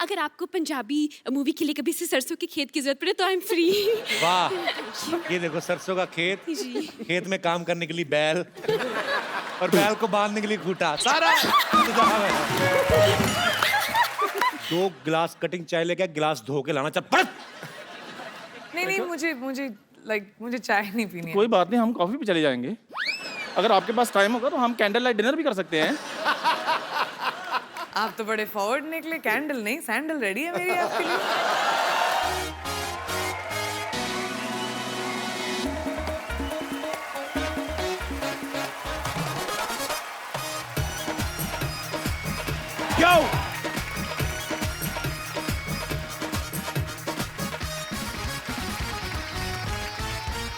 अगर आपको पंजाबी मूवी के लिए कभी से सरसों के खेत की जरूरत पड़े तो आई एम फ्री। वाह, ये देखो सरसों का खेत, खेत में काम करने के लिए बैल और बैल को बांधने के लिए खूंटा, सारा इंतजाम है। 2 गिलास कटिंग चाय लेके गिलास धो के लाना, चल पड़। नहीं मुझे चाय नहीं पीनी है। कोई बात नहीं, हम कॉफी पे चले जाएंगे। अगर आपके पास टाइम होगा तो हम कैंडल लाइट डिनर भी कर सकते हैं। आप तो बड़े फॉरवर्ड निकले। कैंडल नहीं सैंडल रेडी है मेरी आपके लिए। Yo!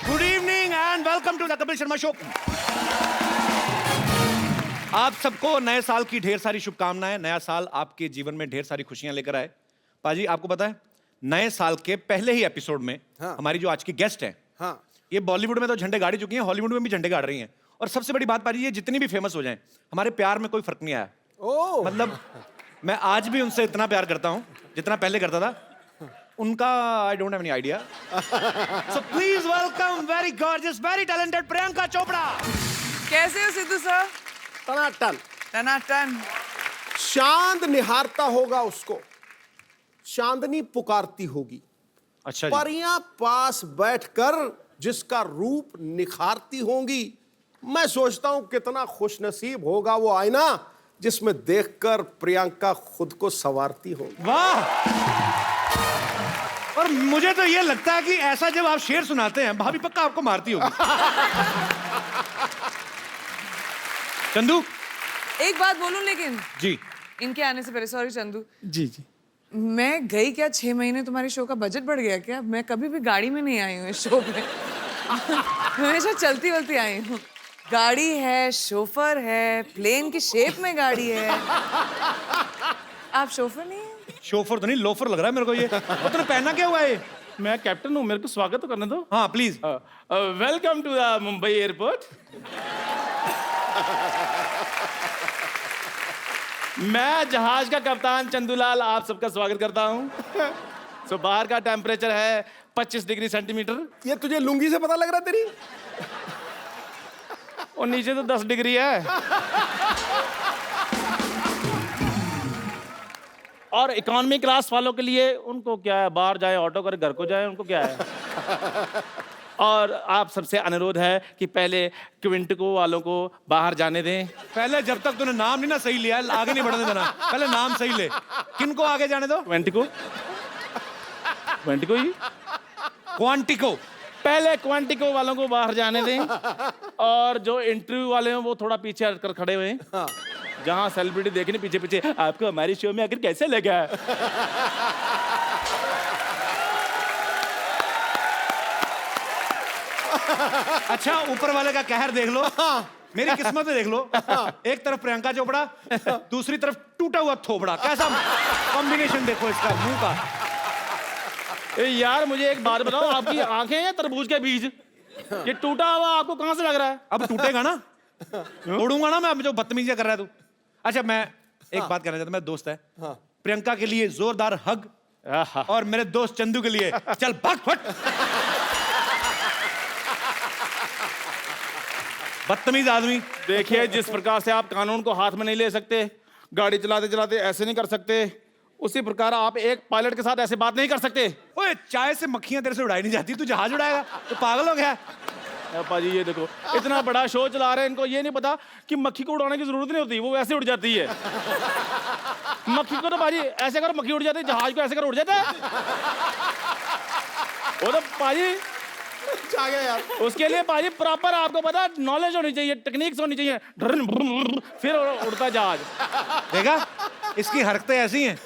Good evening and welcome to the Kapil Sharma show. आप सबको नए साल की ढेर सारी शुभकामनाएं। नया साल आपके जीवन में ढेर सारी खुशियां लेकर आए। पाजी, आपको पता है नए साल के पहले ही एपिसोड में हमारी जो आज की गेस्ट है, ये बॉलीवुड में तो झंडे गाड़ी चुकी हैं, हॉलीवुड में भी झंडे गाड़ रही हैं। और सबसे बड़ी बात पाजी, ये जितनी भी फेमस हो जाएं, हमारे प्यार में कोई फर्क नहीं आया। मतलब मैं आज भी उनसे इतना प्यार करता हूं जितना पहले करता था। उनका I don't have any idea. So please welcome very gorgeous, very talented Priyanka Chopra. कैसे हो सिद्धू सर? टनाटन टनाटन। चांद निहारता होगा उसको, चांदनी पुकारती होगी। अच्छा जी। परियां पास बैठकर जिसका रूप निखारती होंगी। मैं सोचता हूं कितना खुशनसीब होगा वो आईना जिसमें देखकर प्रियंका खुद को संवारती होगी। वाह। और मुझे तो ये लगता है कि ऐसा जब आप शेर सुनाते हैं भाभी पक्का आपको मारती होगी। चंदू, एक बात बोलूं लेकिन जी, इनके आने से पहले, सॉरी चंदू जी जी। मैं गई क्या 6 महीने, तुम्हारी शो का बजट बढ़ गया क्या? मैं कभी भी गाड़ी में नहीं आई हूँ इस शो में। हमेशा चलती वलती आई हूँ। गाड़ी है, शोफर है, प्लेन की शेप में गाड़ी है। आप शोफर नहीं है? शोफर तो नहीं, लोफर लग रहा है मेरे को ये। और तूने पहना क्या हुआ है? मैं कैप्टन हूँ, मेरे को स्वागत तो करने दो। हाँ please. Welcome to the Mumbai airport. मैं जहाज का कप्तान चंदूलाल आप सबका स्वागत करता हूँ। सो बाहर का टेम्परेचर है 25 डिग्री सेंटीमीटर ये तुझे लुंगी से पता लग रहा है तेरी? और नीचे तो 10 डिग्री है। और इकोनॉमी क्लास वालों के लिए उनको क्या है, बाहर जाए ऑटो करे घर को जाए, उनको क्या है। और आप सबसे अनुरोध है कि पहले क्विंटिको वालों को बाहर जाने दें। पहले जब तक तूने नाम नहीं ना सही लिया, आगे नहीं बढ़ने देना। पहले नाम सही ले। किनको आगे जाने दो? क्विंटिको, क्विंटिको ही, क्वांटिको। पहले क्वांटिको वालों को बाहर जाने दें। और जो इंटरव्यू वाले हैं वो थोड़ा पीछे हटकर खड़े हुए हैं। जहां सेलिब्रिटी देखने पीछे पीछे, आपको हमारी शो में आकर कैसे लगा? अच्छा, ऊपर वाले का कहर देख लो, मेरी किस्मत में देख लो। एक तरफ प्रियंका चोपड़ा, दूसरी तरफ टूटा हुआ थोपड़ा। कैसा कॉम्बिनेशन देखो इसका मुंह का। यार मुझे एक बात बताओ, आपकी आंखें हैं तरबूज के बीज? ये टूटा हुआ आपको कहां से लग रहा है? अब टूटेगा ना, तोड़ूंगा ना मैं। अब जो बदतमीजी कर रहा है तू। अच्छा, मैं एक बात कहना चाहता हूं, मेरा दोस्त है प्रियंका के लिए जोरदार हग, और मेरे दोस्त चंदू के लिए चल भाग फट। बदतमीज आदमी। देखिए, जिस प्रकार से आप कानून को हाथ में नहीं ले सकते, गाड़ी चलाते चलाते ऐसे नहीं कर सकते, उसी प्रकार आप एक पायलट के साथ ऐसे बात नहीं कर सकते। ओए, चाय से मक्खियां तेरे से उड़ाई नहीं जाती, तू जहाज उड़ाएगा? तो पागल हो गया? पाजी ये देखो, इतना बड़ा शो चला रहे हैं, इनको ये नहीं पता कि मक्खी को उड़ाने की जरूरत नहीं होती, वो वैसे उड़ जाती है। मक्खी को तो पाजी ऐसे करो मक्खी उड़ जाती है, जहाज को ऐसे करो उड़ जाता है। वो तो पाजी आ गया यार। उसके लिए पाजी प्रॉपर आपको पता नॉलेज होनी चाहिए, टेक्निक्स होनी चाहिए, फिर उड़ता जहाज। देखा, इसकी हरकतें ऐसी हैं।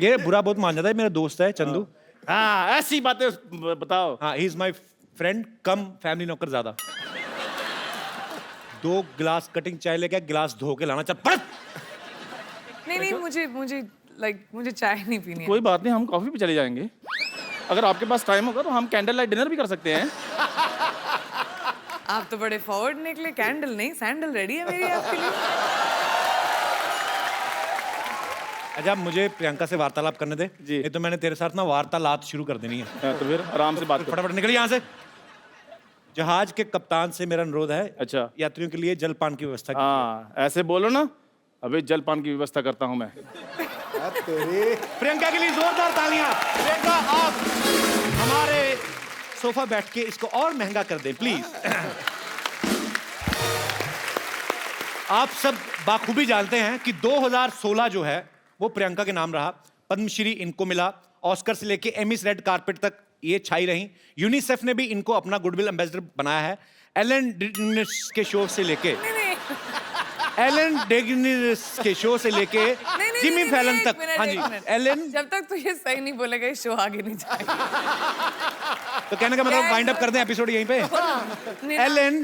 ये बुरा बहुत मान जाता है। मेरा दोस्त है चंदू। हाँ, ऐसी बातें बताओ। हाँ, he is my friend come family नौकर ज्यादा। 2 गिलास कटिंग चाय लेके गिलास धो के लाना, चल पड़। नहीं मुझे चाय नहीं पीनी है। कोई बात नहीं, हम कॉफी पे चले जाएंगे। अगर आपके पास टाइम होगा तो हम कैंडल लाइट डिनर भी कर सकते हैं। आप तो बड़े फॉरवर्ड निकले। कैंडल नहीं सैंडल रेडी है मेरी आपके लिए। अच्छा मुझे प्रियंका से वार्तालाप करने दे जी। ये तो मैंने तेरे साथ ना वार्तालाप शुरू कर देनी है। हाँ, तो फिर आराम से बात करो। फटाफट निकल यहाँ से। जहाज के कप्तान से मेरा अनुरोध है, अच्छा। यात्रियों के लिए जलपान की व्यवस्था कीजिए। हाँ, ऐसे बोलो ना, अभी जलपान की व्यवस्था करता हूँ मैं। तेरे प्रियंका के लिए जोरदार तालियां। प्रियंका आप हमारे सोफा बैठ के इसको और महंगा कर दें प्लीज। आप सब बाखूबी जानते हैं कि 2016 जो है वो प्रियंका के नाम रहा। पद्मश्री इनको मिला, ऑस्कर से लेके एमिस रेड कारपेट तक ये छाई रही। यूनिसेफ ने भी इनको अपना गुडविल एम्बेसडर बनाया है। एलन डेगेनिस के शो से लेके जिमी फैलन तक। हाँ जी एलन। जब तक तू ये सही नहीं बोलेगा ये शो आगे नहीं जाएगा। तो कहने का मतलब वाइंड अप कर दें एपिसोड यहीं पे। Ellen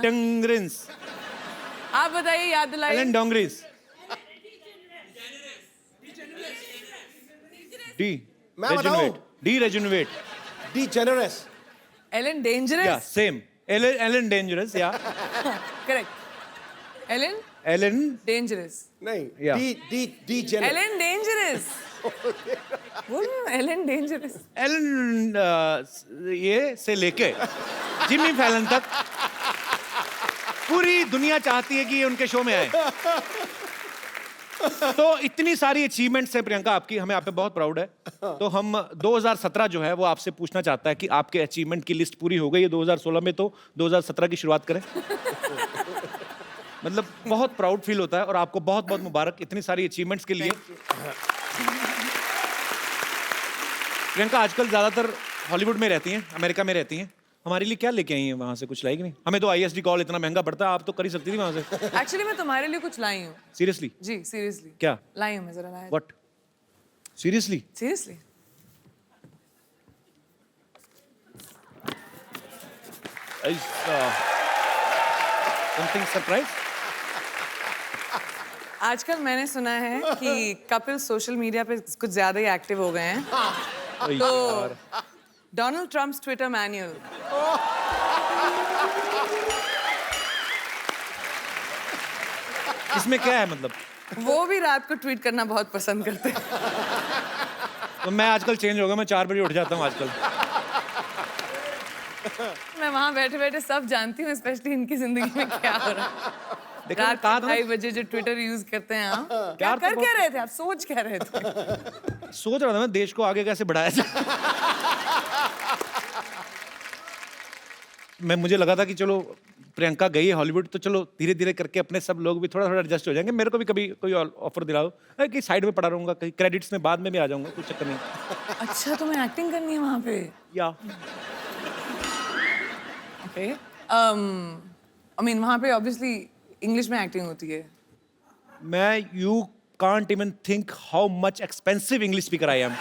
DeGeneres. आप बताइए, याद दिलाइए। एलन डोंगरिस। डी मैं बताऊं? De rejuvenate. De generous. Ellen या डेंजरस। सेम एलन डेंजरस या करेक्ट। एलन एलन नहीं dangerous. Yeah. De generous. Ellen dangerous. बोल एलन डेंजरस। एलन ये से लेके जिमी फैलन तक पूरी दुनिया चाहती है कि ये उनके शो में आए। तो इतनी सारी अचीवमेंट्स है प्रियंका आपकी, हमें आप पे बहुत प्राउड है। तो हम 2017 जो है वो आपसे पूछना चाहता है कि आपके अचीवमेंट की लिस्ट पूरी हो गई है 2016 में, तो 2017 की शुरुआत करें। मतलब बहुत प्राउड फील होता है और आपको बहुत बहुत मुबारक इतनी सारी अचीवमेंट्स के लिए। प्रियंका आजकल ज्यादातर हॉलीवुड में रहती हैं, अमेरिका में रहती हैं। हमारे लिए क्या लेके आई हैं वहां से? कुछ लाएगी नहीं? हमें तो ISD कॉल इतना महंगा पड़ता है, आप तो कर ही सकती थी वहां से। एक्चुअली मैं तुम्हारे लिए कुछ लाई हूँ। सीरियसली? जी सीरियसली। क्या लाई हूँ मैं, जरा लाया। What? Seriously? Seriously. Something surprise? आजकल मैंने सुना है कि कपिल सोशल मीडिया पे कुछ ज्यादा ही एक्टिव हो गए हैं। तो डोनाल्ड ट्रम्प्स ट्विटर मैनुअल। इसमें क्या है मतलब? वो भी रात को ट्वीट करना बहुत पसंद करते हैं। तो मैं आजकल चेंज हो गया, मैं 4 बजे उठ जाता हूँ आजकल। मैं वहां बैठे बैठे सब जानती हूँ, स्पेशली इनकी जिंदगी में क्या हो रहा है। देखो रात कहा के था 2:30 बजे जो ट्विटर यूज करते हैं आप, क्या यार तो कर क्या रहे थे आप? सोच क्या रहे थे? सोच रहा था मैं देश को आगे कैसे बढ़ाया जाए। मुझे लगा था कि चलो प्रियंका गई है हॉलीवुड तो चलो धीरे धीरे करके अपने सब लोग भी थोड़ा थोड़ा एडजस्ट हो जाएंगे। मेरे को भी कभी कोई ऑफर दिलाओ कि साइड में पड़ा रहूंगा, कहीं क्रेडिट्स में बाद में भी आ जाऊंगा, कोई चक्कर नहीं। अच्छा तुम्हें एक्टिंग करनी है वहां पे? या ओके। आई मीन वहां पे ऑब्वियसली इंग्लिश में एक्टिंग होती है। मैं you can't even think how much expensive English speaker I am.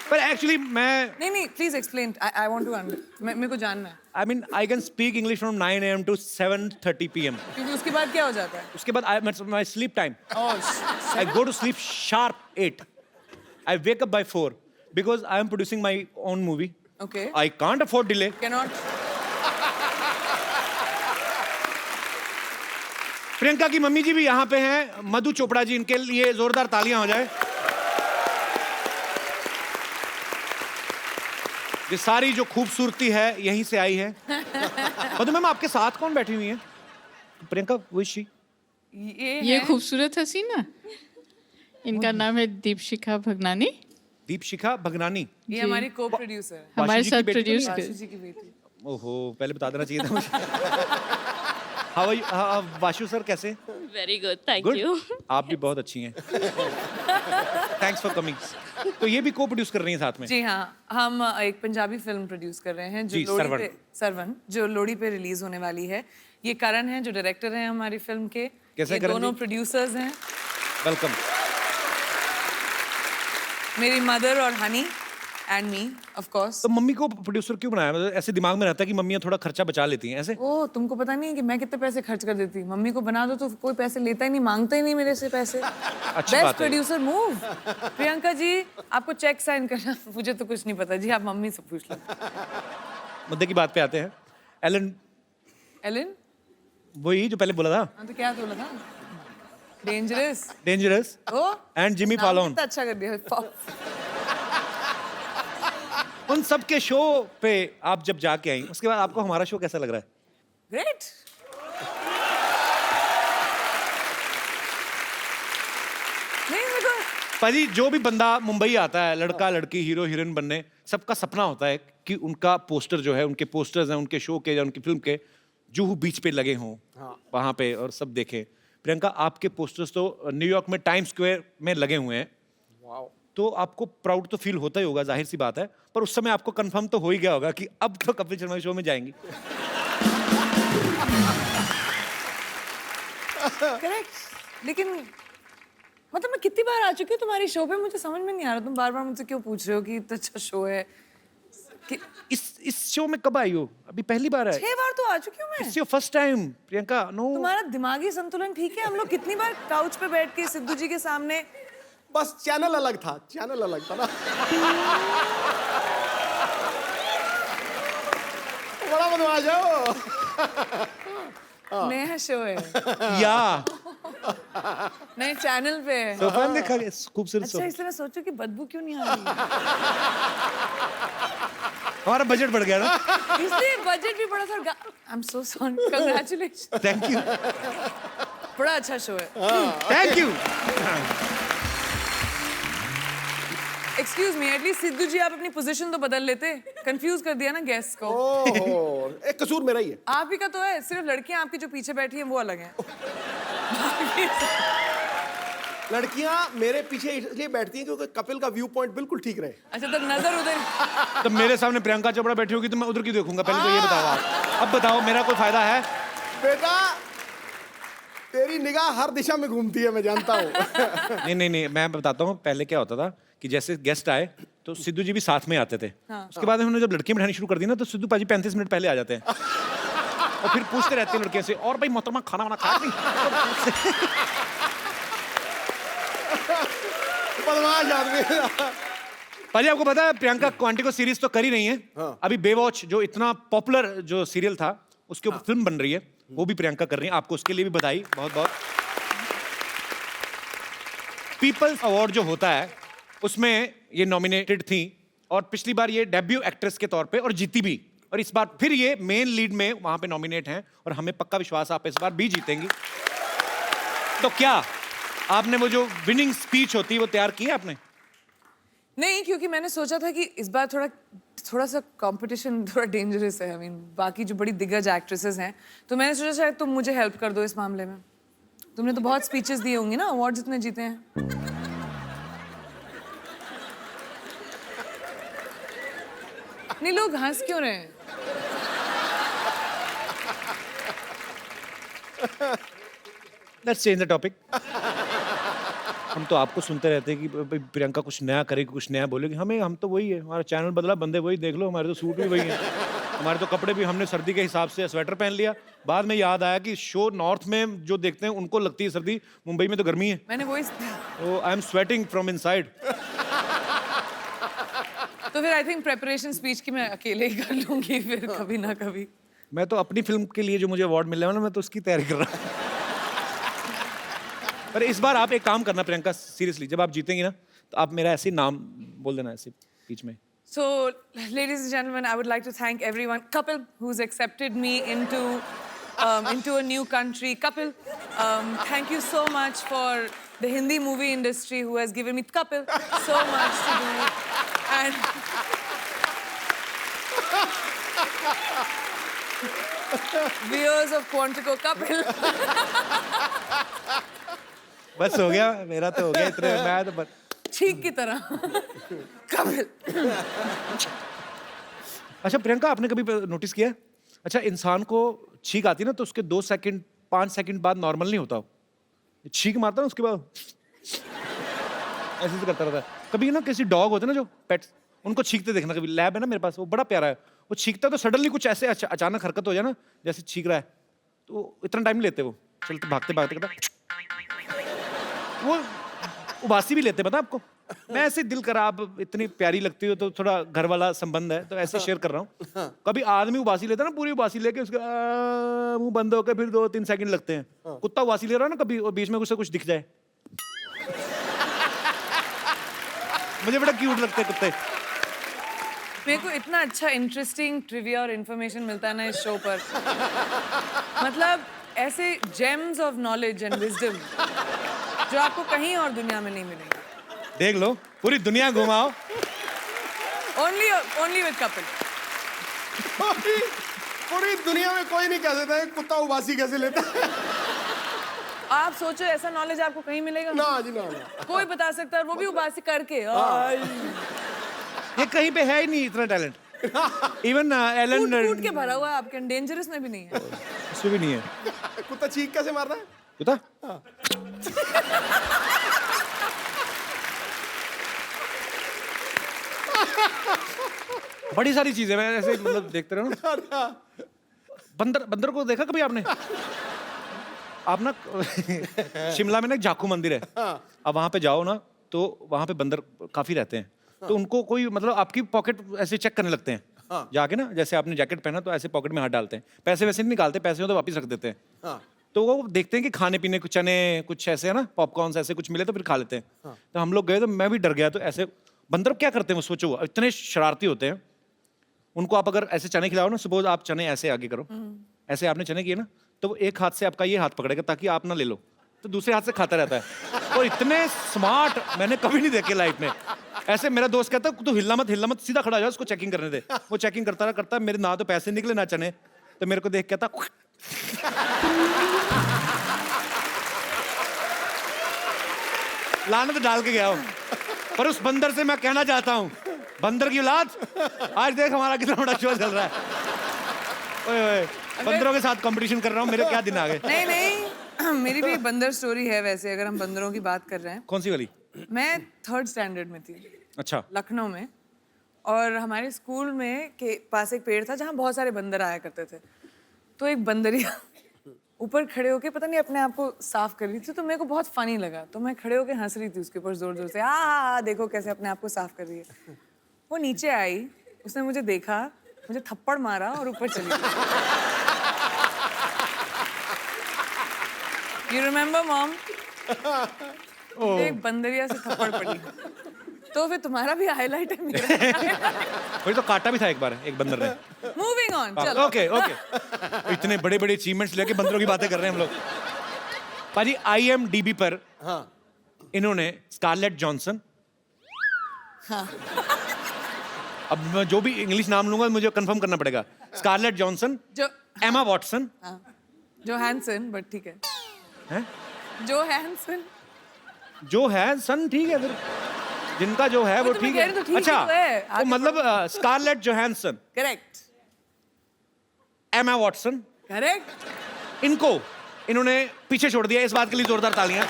पर एक्चुअली मैं नहीं please explain. I want to मेरे को जानना है। I mean I can speak English from 9 AM to 7:30 PM। क्योंकि उसके बाद क्या हो जाता है? उसके बाद my sleep time oh I go to sleep sharp 8. I wake up by 4 because I am producing my own movie. Okay. I can't afford delay. Cannot. Priyanka की मम्मी जी भी यहाँ पे हैं, मधु चोपड़ा जी, इनके लिए जोरदार तालियां हो जाए। ये सारी जो खूबसूरती है यहीं से आई है। मधु मैम आपके साथ कौन बैठी हुई है? प्रियंका विशी। ये खूबसूरत हसीना, इनका नाम है दीपशिखा भगनानी। दीपशिखा भगनानी। ये हमारी को प्रोड्यूसर है। हमारे वाशी जी की साथ बेटी तो प्रोड्यूस वासु कर। जी की बेटी। ओहो पहले बता देना चाहिए था मुझे। How are you? Vashu sir कैसे? Very good, thank good. You. आप भी बहुत अच्छी हैं। Thanks for coming. तो ये भी को प्रोड्यूस कर रही हैं साथ में? जी हाँ, हम एक पंजाबी फिल्म प्रोड्यूस कर रहे हैं जो जी, लोहड़ी सरवन। पे जो लोहड़ी पे रिलीज होने वाली है। ये करण है जो डायरेक्टर हैं हमारी फिल्म के। कैसे ये करण दोनों जी? प्रोड्यूसर्स हैं, वेलकम। मेरी मदर और honey and me of course. तो मम्मी को प्रोड्यूसर क्यों बनाया? मतलब ऐसे दिमाग में रहता है कि मम्मियाँ थोड़ा खर्चा बचा लेती हैं ऐसे? ओ तुमको पता नहीं है कि मैं कितने पैसे खर्च कर देती हूँ? मम्मी को बना दो तो कोई पैसे लेता ही नहीं, मांगता ही नहीं मेरे से पैसे। अच्छी बेस्ट बात है। Producer move. प्रियंका जी आपको चेक साइन करना, मुझे तो कुछ नहीं पता जी, आप मम्मी से पूछ लो। मुद्दे की बात पे आते हैं। एलन एलन वही जो पहले बोला था, हाँ तो क्या बोला था? डेंजरस। डेंजरस ओ एंड जिमी नाम फॉलोन। कितना अच्छा कर दिया। उन सब के शो पे आप जब जाके आई, उसके बाद आपको हमारा शो कैसा लग रहा है? ग्रेट। नहीं मेरे को पाजी, जो भी बंदा मुंबई आता है, लड़का लड़की, हीरो हीरोइन बनने, सबका सपना होता है कि उनका पोस्टर जो है, उनके पोस्टर्स हैं उनके शो के या उनकी फिल्म के, जुहू बीच पे लगे हों वहां पे और सब देखें। प्रियंका, आपके पोस्टर्स तो न्यूयॉर्क में टाइम स्क्वायर में लगे हुए हैं। तो आपको प्राउड तो फील होता ही होगा, जाहिर सी बात है, पर उस समय आपको कंफर्म तो हो ही गया होगा कि अब तो कपिल शर्मा शो में जाएंगी। करेक्ट। लेकिन मतलब मैं कितनी बार आ चुकी हूँ तुम्हारी शो पे, मुझे समझ में नहीं आ रहा तुम बार बार मुझसे क्यों पूछ रहे हो कि इतना अच्छा शो है कि... इस शो में कब आई हो? अभी पहली बार है? 6 बार तो आ चुकी हूँ मैं। It's your first time Priyanka. No, तुम्हारा दिमागी संतुलन ठीक है? हम लोग कितनी बार काउच पे बैठ के सिद्धू जी के सामने। बस चैनल अलग था, चैनल अलग था ना। बड़ा बदमाश है वो। नया शो है, या नए चैनल पे है। सोफा में देखा, खूबसूरत अच्छा, सोफा। इसलिए मैं सोचू कि बदबू क्यों नहीं आ रही है। हमारा बजट बढ़ गया ना। इसलिए बजट भी बड़ा था। I am so sorry, congratulation. Thank you, बड़ा अच्छा शो है। Thank you. Excuse me, at least Sidhu ji आप अपनी पोजीशन तो बदल लेते। कंफ्यूज कर दिया ना गेस्ट को। ओहो, एक कसूर मेरा ही है। आप ही का तो है, सिर्फ लड़कियां आपकी जो पीछे बैठी हैं वो अलग हैं। लड़कियां मेरे पीछे इसलिए बैठती हैं क्योंकि कपिल का व्यू पॉइंट बिल्कुल ठीक रहे। अच्छा, तो नजर उधर। तो मेरे सामने प्रियंका चोपड़ा बैठी होगी तो मैं उधर की देखूंगा? पहले तो ये बताओ आप। अब बताओ, मेरा कोई फायदा है? बेटा, तेरी निगाह हर दिशा में घूमती है, मैं जानता हूँ। नहीं नहीं नहीं, मैं बताता हूँ। पहले क्या होता था कि जैसे गेस्ट आए तो सिद्धू जी भी साथ में आते थे। उसके बाद हमने जब लड़कियां बिठानी शुरू कर दी ना, तो सिद्धू पाजी 35 मिनट पहले आ जाते हैं और फिर पूछते रहते हैं लड़कियों से, और भाई मोहतरमा खाना वाना खाया नहीं? बदमाश आदमी। पाजी, आपको पता है प्रियंका क्वांटिको सीरीज तो कर ही नहीं है। अभी बेवॉच जो इतना पॉपुलर जो सीरियल था, उसके ऊपर फिल्म बन रही है, वो भी प्रियंका कर रही है। आपको उसके लिए भी बधाई, बहुत बहुत। पीपल्स अवार्ड जो होता है उसमें ये नॉमिनेटेड थी, और पिछली बार ये डेब्यू एक्ट्रेस के तौर पे और जीती भी, और इस बार फिर ये मेन लीड में वहां पे नॉमिनेट हैं, और हमें पक्का विश्वास है आप इस बार भी जीतेंगी। तो क्या आपने वो जो विनिंग स्पीच होती है वो तैयार की है आपने? नहीं, क्योंकि मैंने सोचा था कि इस बार थोड़ा सा कंपटीशन थोड़ा डेंजरस है। आई मीन बाकी जो बड़ी दिग्गज एक्ट्रेसेस हैं, तो मैंने सोचा शायद तुम मुझे हेल्प कर दो इस मामले में। तुमने तो बहुत स्पीचेस दिए होंगी ना, अवार्ड जितने जीते हैं। नहीं, लोग हंस क्यों रहे हैं? Let's change the topic. हम तो आपको सुनते रहते हैं कि प्रियंका कुछ नया करेगी, कुछ नया बोलेगी। हम तो वही है, हमारा चैनल बदला, बंदे वही, देख लो हमारे तो सूट भी वही हैं, हमारे तो कपड़े भी हमने सर्दी के हिसाब से स्वेटर पहन लिया। बाद में याद आया कि शो नॉर्थ में जो देखते हैं उनको लगती है सर्दी, मुंबई में तो गर्मी है। मैंने वही। तो I am sweating from inside. तो फिर आई थिंक प्रेपरेशन स्पीच की मैं अकेले ही कर लूंगी फिर कभी ना कभी। मैं तो अपनी फिल्म के लिए जो मुझे अवार्ड मिलने वाला, मैं तो उसकी तैयारी कर रहा हूँ। पर इस बार आप एक काम करना प्रियंका, सीरियसली, जब आप जीतेंगी ना तो आप मेरा ऐसे ही नाम बोल देना ऐसे बीच में। So, ladies and gentlemen, I would like to thank everyone. Kapil, who's accepted me into a new country. Kapil, thank you so much for the Hindi movie industry who has given me, Kapil, so much to do. And viewers of Quantico, Kapil. बस हो गया, मेरा तो हो गया इतने, मैं तो बस ठीक की तरह। कपिल। अच्छा प्रियंका, आपने कभी नोटिस किया, अच्छा इंसान को छींक आती है ना तो उसके 2 सेकंड 5 सेकंड बाद नॉर्मल नहीं होता, छींक मारता ना उसके बाद ऐसे करता रहता है। कभी ना किसी डॉग होते ना जो पेट्स, उनको छींकते देखना, कभी लैब है ना मेरे पास, वो बड़ा प्यारा है, वो छींकता तो सडनली कुछ ऐसे अचानक हरकत हो जाए ना, जैसे छींक रहा है, तो इतना टाइम नहीं लेते, वो चलते भागते भागते करता, वो उबासी भी लेते, पता आपको? मैं ऐसे दिल करा, आप इतनी प्यारी लगती हो तो थोड़ा घर वाला संबंध है तो ऐसे शेयर कर रहा हूँ। कभी आदमी उबासी लेता है ना, पूरी उबासी लेके उसका मुंह बंद होकर फिर 2-3 सेकंड लगते हैं। कुत्ता उबासी ले रहा है ना कभी, और बीच में कुछ दिख जाए, मुझे बड़ा क्यूट लगते हैं कुत्ते। मेरे को इतना अच्छा इंटरेस्टिंग ट्रिविया और इन्फॉर्मेशन मिलता है ना इस शो पर, मतलब ऐसे James of knowledge and wisdom जो आपको कहीं और दुनिया में नहीं मिलेंगे। देख लो, पूरी दुनिया घुमाओ। Only with couple. पूरी दुनिया में कोई नहीं कह सकता है कुत्ता उबासी कैसे लेता है। आप सोचो ऐसा नॉलेज आपको कहीं मिलेगा? ना जी ना। कोई बता सकता है, वो भी उबासी करके। ये कहीं पे है ही नहीं इतना टैलेंट। इवन एलन कूट के भरा हुआ है आपके, डेंजरस में भी नहीं है। उसमें भी नहीं है। कुत्ता चीख कैसे मार रहा है? कुत्ता बड़ी सारी चीजें मैं ऐसे मतलब देखते रहो ना। बंदर को देखा कभी आपने? आप ना शिमला में ना एक जाखू मंदिर है, अब वहां पे जाओ ना तो वहां पे बंदर काफी रहते हैं। तो उनको कोई मतलब आपकी पॉकेट ऐसे चेक करने लगते हैं जाके ना, जैसे आपने जैकेट पहना तो ऐसे पॉकेट में हाथ डालते हैं, पैसे वैसे नहीं निकालते, पैसे हो तो वापस रख देते हैं। तो वो देखते हैं कि खाने पीने कुछ चने कुछ ऐसे है ना, पॉपकॉर्न ऐसे कुछ मिले तो फिर खा लेते हैं। तो हम लोग गए तो मैं भी डर गया। तो ऐसे बंदर क्या करते हैं वो सोचो, इतने शरारती होते हैं। उनको आप अगर ऐसे चने खिलाओ ना, सपोज आप चने ऐसे आगे करो, ऐसे आपने चने किए ना, तो वो एक हाथ से आपका ये हाथ पकड़ेगा ताकि आप ना ले लो, तो दूसरे हाथ से खाता रहता है। और इतने स्मार्ट मैंने कभी नहीं देखे लाइफ में। ऐसे मेरा दोस्त कहता है तू हिलना मत, सीधा खड़ा हो जा, उसको चेकिंग करने दे। वो चेकिंग करता मेरे ना तो पैसे निकले ना चने, तो मेरे को देख कहता लानत डाल के गया हूं। पर उस बंदर से मैं कहना चाहता हूं, बंदर की औलाद, आज देख हमारा कितना बड़ा शो चल रहा है। ओए ओए, बंदरों के साथ कंपटीशन कर रहा हूं, मेरे क्या दिन आ गए। नहीं मेरी भी एक बंदर स्टोरी है वैसे, अगर हम बंदरों की बात कर रहे हैं। कौन सी वाली? मैं 3rd स्टैंडर्ड में थी। अच्छा। लखनऊ में, और हमारे स्कूल में के पास एक पेड़ था जहाँ बहुत सारे बंदर आया करते थे। तो एक बंदरिया ऊपर खड़े होके पता नहीं अपने आप को साफ कर रही थी, तो मेरे को बहुत फनी लगा, तो मैं खड़े होके हंस रही थी उसके ऊपर जोर जोर से, हाँ देखो कैसे अपने आप को साफ कर रही है। वो नीचे आई, उसने मुझे देखा, मुझे थप्पड़ मारा और ऊपर चली गई। You remember, Mom? एक बंदरिया से थप्पड़ पड़ी। तो फिर तुम्हारा भी हाईलाइट है मेरा। वही तो काटा भी था एक बार एक बंदर ने। मूविंग ऑन, चलो। Okay okay. इतने बड़े बड़े अचीवमेंट्स लेके बंदरों की बातें कर रहे हैं हम लोग। पाजी IMDb पर इन्होंने स्कारलेट जॉनसन, अब मैं जो भी इंग्लिश नाम लूंगा मुझे कंफर्म करना पड़ेगा। Scarlett Johnson, Emma Watson, Johansson, but ठीक है। हैं? जो है सन ठीक है, फिर जिनका जो है वो तो ठीक मैं है। कह रही तो ठीक अच्छा ही तो है। वो मतलब Scarlett Johansson, correct Emma Watson, correct. इन्होंने पीछे छोड़ दिया। इस बात के लिए जोरदार तालियां।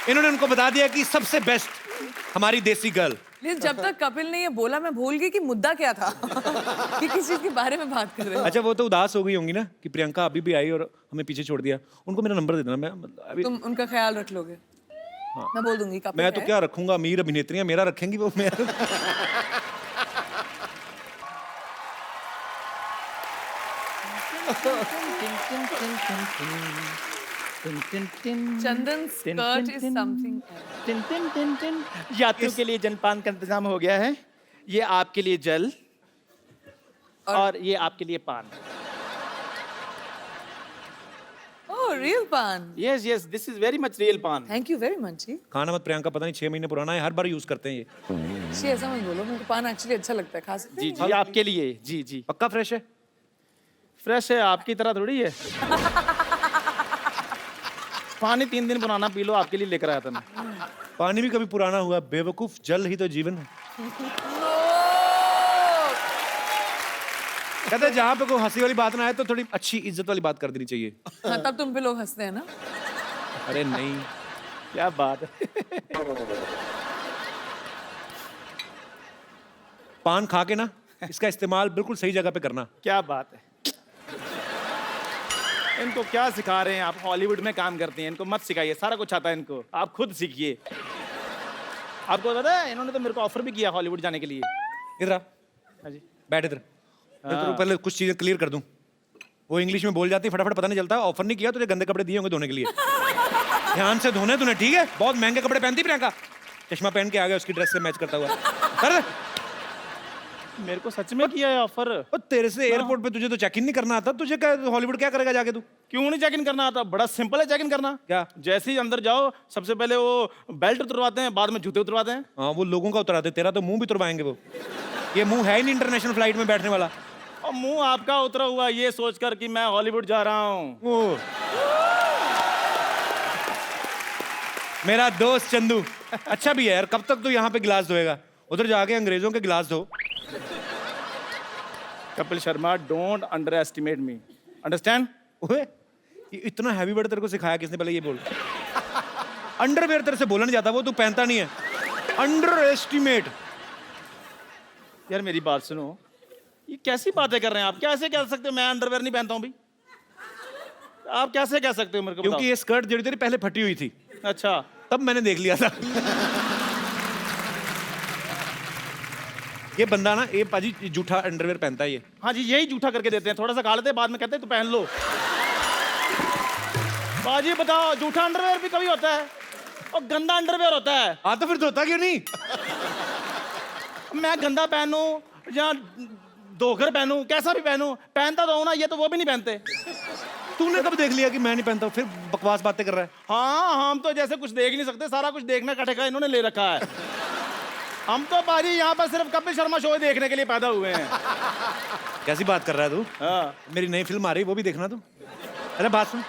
इन्होंने उनको बता दिया कि सबसे बेस्ट हमारी देसी गर्ल। लेकिन जब तक कपिल ने ये बोला मैं भूल गई कि मुद्दा क्या था। कि किस चीज के बारे में बात कर रहे हैं। अच्छा, वो तो उदास हो गई होंगी ना कि प्रियंका अभी भी आई और हमें पीछे छोड़ दिया। उनको मेरा नंबर दे देना, मैं अभी तुम उनका ख्याल रख लोगे? हाँ। मैं बोल दूंगी कपिल मैं तो क्या रखूंगा, अमीर अभिनेत्रियां मेरा रखेंगी वो मेरा। चंदन स्कर्ट इज समथिंग एल्स। यात्रियों के लिए जलपान का इंतजाम हो गया है। ये आपके लिए जल और ये आपके लिए पान। ओह, रियल पान। Yes yes, this is very much real पान। थैंक यू वेरी मच जी। खाना मत प्रियंका, पता नहीं 6 महीने पुराना है, हर बार यूज करते हैं ये। जी ऐसा मत बोलो, मुझे पान एक्चुअली अच्छा लगता है, खा सकते जी हैं? जी, आपके लिए। जी जी, पक्का फ्रेश है? फ्रेश है, आपकी तरह थोड़ी है। पानी 3 दिन पुराना पी लो, आपके लिए लेकर आया था मैं। पानी भी कभी पुराना हुआ? बेवकूफ, जल ही तो जीवन है। कहते हैं जहां पे कोई हंसी वाली बात ना आए तो थोड़ी अच्छी इज्जत वाली बात कर देनी चाहिए। हाँ, तब तुम पे लोग हंसते हैं ना। अरे नहीं, क्या बात है। पान खा के ना इसका इस्तेमाल बिल्कुल सही जगह पे करना। क्या बात है। इनको क्या सिखा रहे हैं आप? हॉलीवुड में काम करते हैं, इनको मत सिखाइए, सारा कुछ आता है इनको, आप खुद सीखिए। आपको पता है इन्होंने तो मेरे को ऑफर भी किया हॉलीवुड जाने के लिए। इधर आ, हाँ जी। बैठ इधर। मैं तेरे को पहले कुछ चीजें क्लियर कर दूं। वो इंग्लिश में बोल जाती है, फटाफट पता नहीं चलता। ऑफर नहीं किया, तुझे गंदे कपड़े दिए होंगे धोने के लिए। ध्यान से धोने तूने, ठीक है? बहुत महंगे कपड़े पहनती प्रियंका। चश्मा पहन के आ गया उसकी ड्रेस से मैच करता हुआ। कर दे। मेरे को सच में किया है ऑफर। और तेरे से एयरपोर्ट पे तुझे तो चेक इन नहीं करना आता, तुझे क्या हॉलीवुड क्या करेगा जाके तू? क्यों नहीं चेक इन करना आता? बड़ा सिंपल है चेक इन करना। क्या? जैसे ही अंदर जाओ सबसे पहले वो बेल्ट उतरवाते हैं, बाद में जूते उतरवाते हैं। हाँ, वो लोगों का उतराते, तेरा तो मुंह भी उतरवाएंगे वो। ये मुंह है ही नहीं इंटरनेशनल फ्लाइट में बैठने वाला। और मुंह आपका उतरा हुआ ये सोचकर कि मैं हॉलीवुड जा रहा हूँ। मेरा दोस्त चंदू अच्छा भी है यार। कब तक तू यहाँ पे गिलास धोएगा? उधर जाके अंग्रेजों के गिलास धो। Kapil Sharma, don't under estimate me, understand? ओए, ये इतना हैवी वर्ड तेरे को सिखाया किसने? पहले ये बोल। अंडरवेयर तेरे से बोला नहीं जाता, वो तू पहनता नहीं है। Under estimate. यार मेरी बात सुनो, ये कैसी बातें कर रहे हैं आप? कैसे कह सकते हो मैं अंडरवेयर नहीं पहनता हूँ भाई? आप कैसे कह सकते हो मेरे को? क्योंकि ये स्कर्ट जड़ी तेरी पहले फटी हुई थी। अच्छा, तब मैंने देख लिया था। ये बंदा ना, ये पाजी जूठा अंडरवेयर पहनता है ये। हाँ जी, यही जूठा करके देते हैं, थोड़ा सा खा लेते हैं, बाद में कहते हैं तो पहन लो। बाजी बताओ, जूठा अंडरवेयर भी कभी होता है और गंदा अंडरवेयर होता है। हाँ तो फिर धोता क्यों नहीं? मैं गंदा पहनूं या धोकर पहनूं, कैसा भी पहनूं, पहनता तो हूं ना, ये तो वो भी नहीं पहनते। तूने कब देख लिया कि मैं नहीं पहनता? फिर बकवास बातें कर रहा है। हाँ, हम तो जैसे कुछ देख नहीं सकते, सारा कुछ देखना का ठेका इन्होंने ले रखा है। हम तो बाजी यहाँ पर सिर्फ कपिल शर्मा शो देखने के लिए पैदा हुए हैं। कैसी बात कर रहा है तू? हाँ। मेरी नई फिल्म आ रही है, वो भी देखना तू। अरे बात सुन।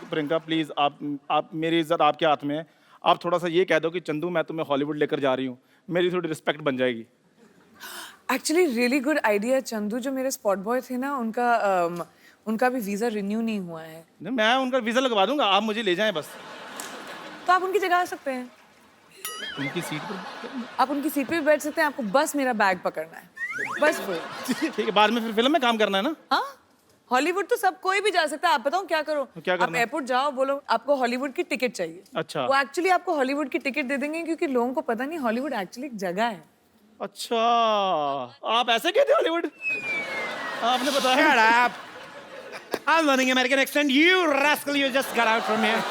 प्रियंका प्लीज, आप मेरी इज्जत आपके हाथ में है। आप थोड़ा सा ये कह दो कि चंदू मैं तुम्हें हॉलीवुड लेकर जा रही हूँ, मेरी थोड़ी रिस्पेक्ट बन जाएगी। Actually really good idea Chandu. जो मेरे स्पॉट बॉय थे ना, उनका भी वीजा रिन्यू नहीं हुआ है। मैं उनका वीजा लगवा दूंगा, आप मुझे ले जाएं बस। तो आप उनकी जगह आ सकते हैं। उनकी सीट पर आप उनकी सीट पे भी बैठ सकते हैं। आपको बस मेरा बैग पकड़ना है, बस वो। ठीक है, बाद में फिर फिल्म में काम करना है ना? हाँ, हॉलीवुड तो सब कोई भी जा सकता है। आप बताओ क्या करो? क्या आप करना है? एयरपोर्ट जाओ, बोलो आपको हॉलीवुड की टिकट चाहिए। अच्छा। वो एक्चुअली आपको हॉलीवुड की टिकट दे देंगे, क्योंकि लोगों को पता नहीं हॉलीवुड एक्चुअली एक जगह है। अच्छा, आप ऐसे कहते हो हॉलीवुड? आपने बताया। Shut up. I'm learning American accent. You rascal, you just got out from here.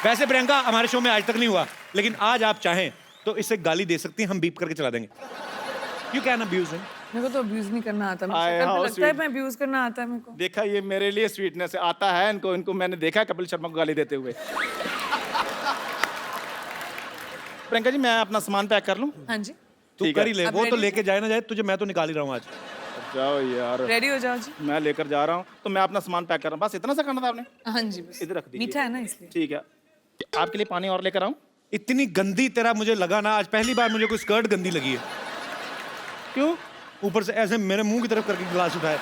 वैसे प्रियंका हमारे शो में आज तक नहीं हुआ, लेकिन आज आप चाहें तो इसे गाली दे सकती हैं, हम बीप करके चला देंगे। You can abuse him. मेरे को तो अब्यूज नहीं करना आता। आए, मेरे को how लगता है sweet. मैं अब्यूज करना आता है मेरे को। देखा, ये मेरे लिए स्वीटनेस आता है इनको मैंने देखा है कपिल शर्मा को गाली देते हुए। प्रियंका जी, मैं अपना सामान पैक कर लूं? हाँ जी, तू ठीक कर है। ही ले। अब वो तो ready लेके जाए ना जाए, तुझे मैं तो निकाल ही रहा हूँ आज। जाओ यार, रेडी हो जाओ जी। मैं लेकर जा रहा हूँ, तो मैं अपना सामान पैक कर रहा हूँ। बस इतना सा करना था आपने? हाँ जी, बस इधर रख दीजिए। मीठा है ना इसलिए। ठीक है, आपके लिए पानी और लेकर आऊं? इतनी गंदी तेरा मुझे लगा ना, आज पहली बार मुझे कोई स्कर्ट गंदी लगी है। क्यों? ऊपर से ऐसे मेरे मुंह की तरफ करके गिलास उठाया।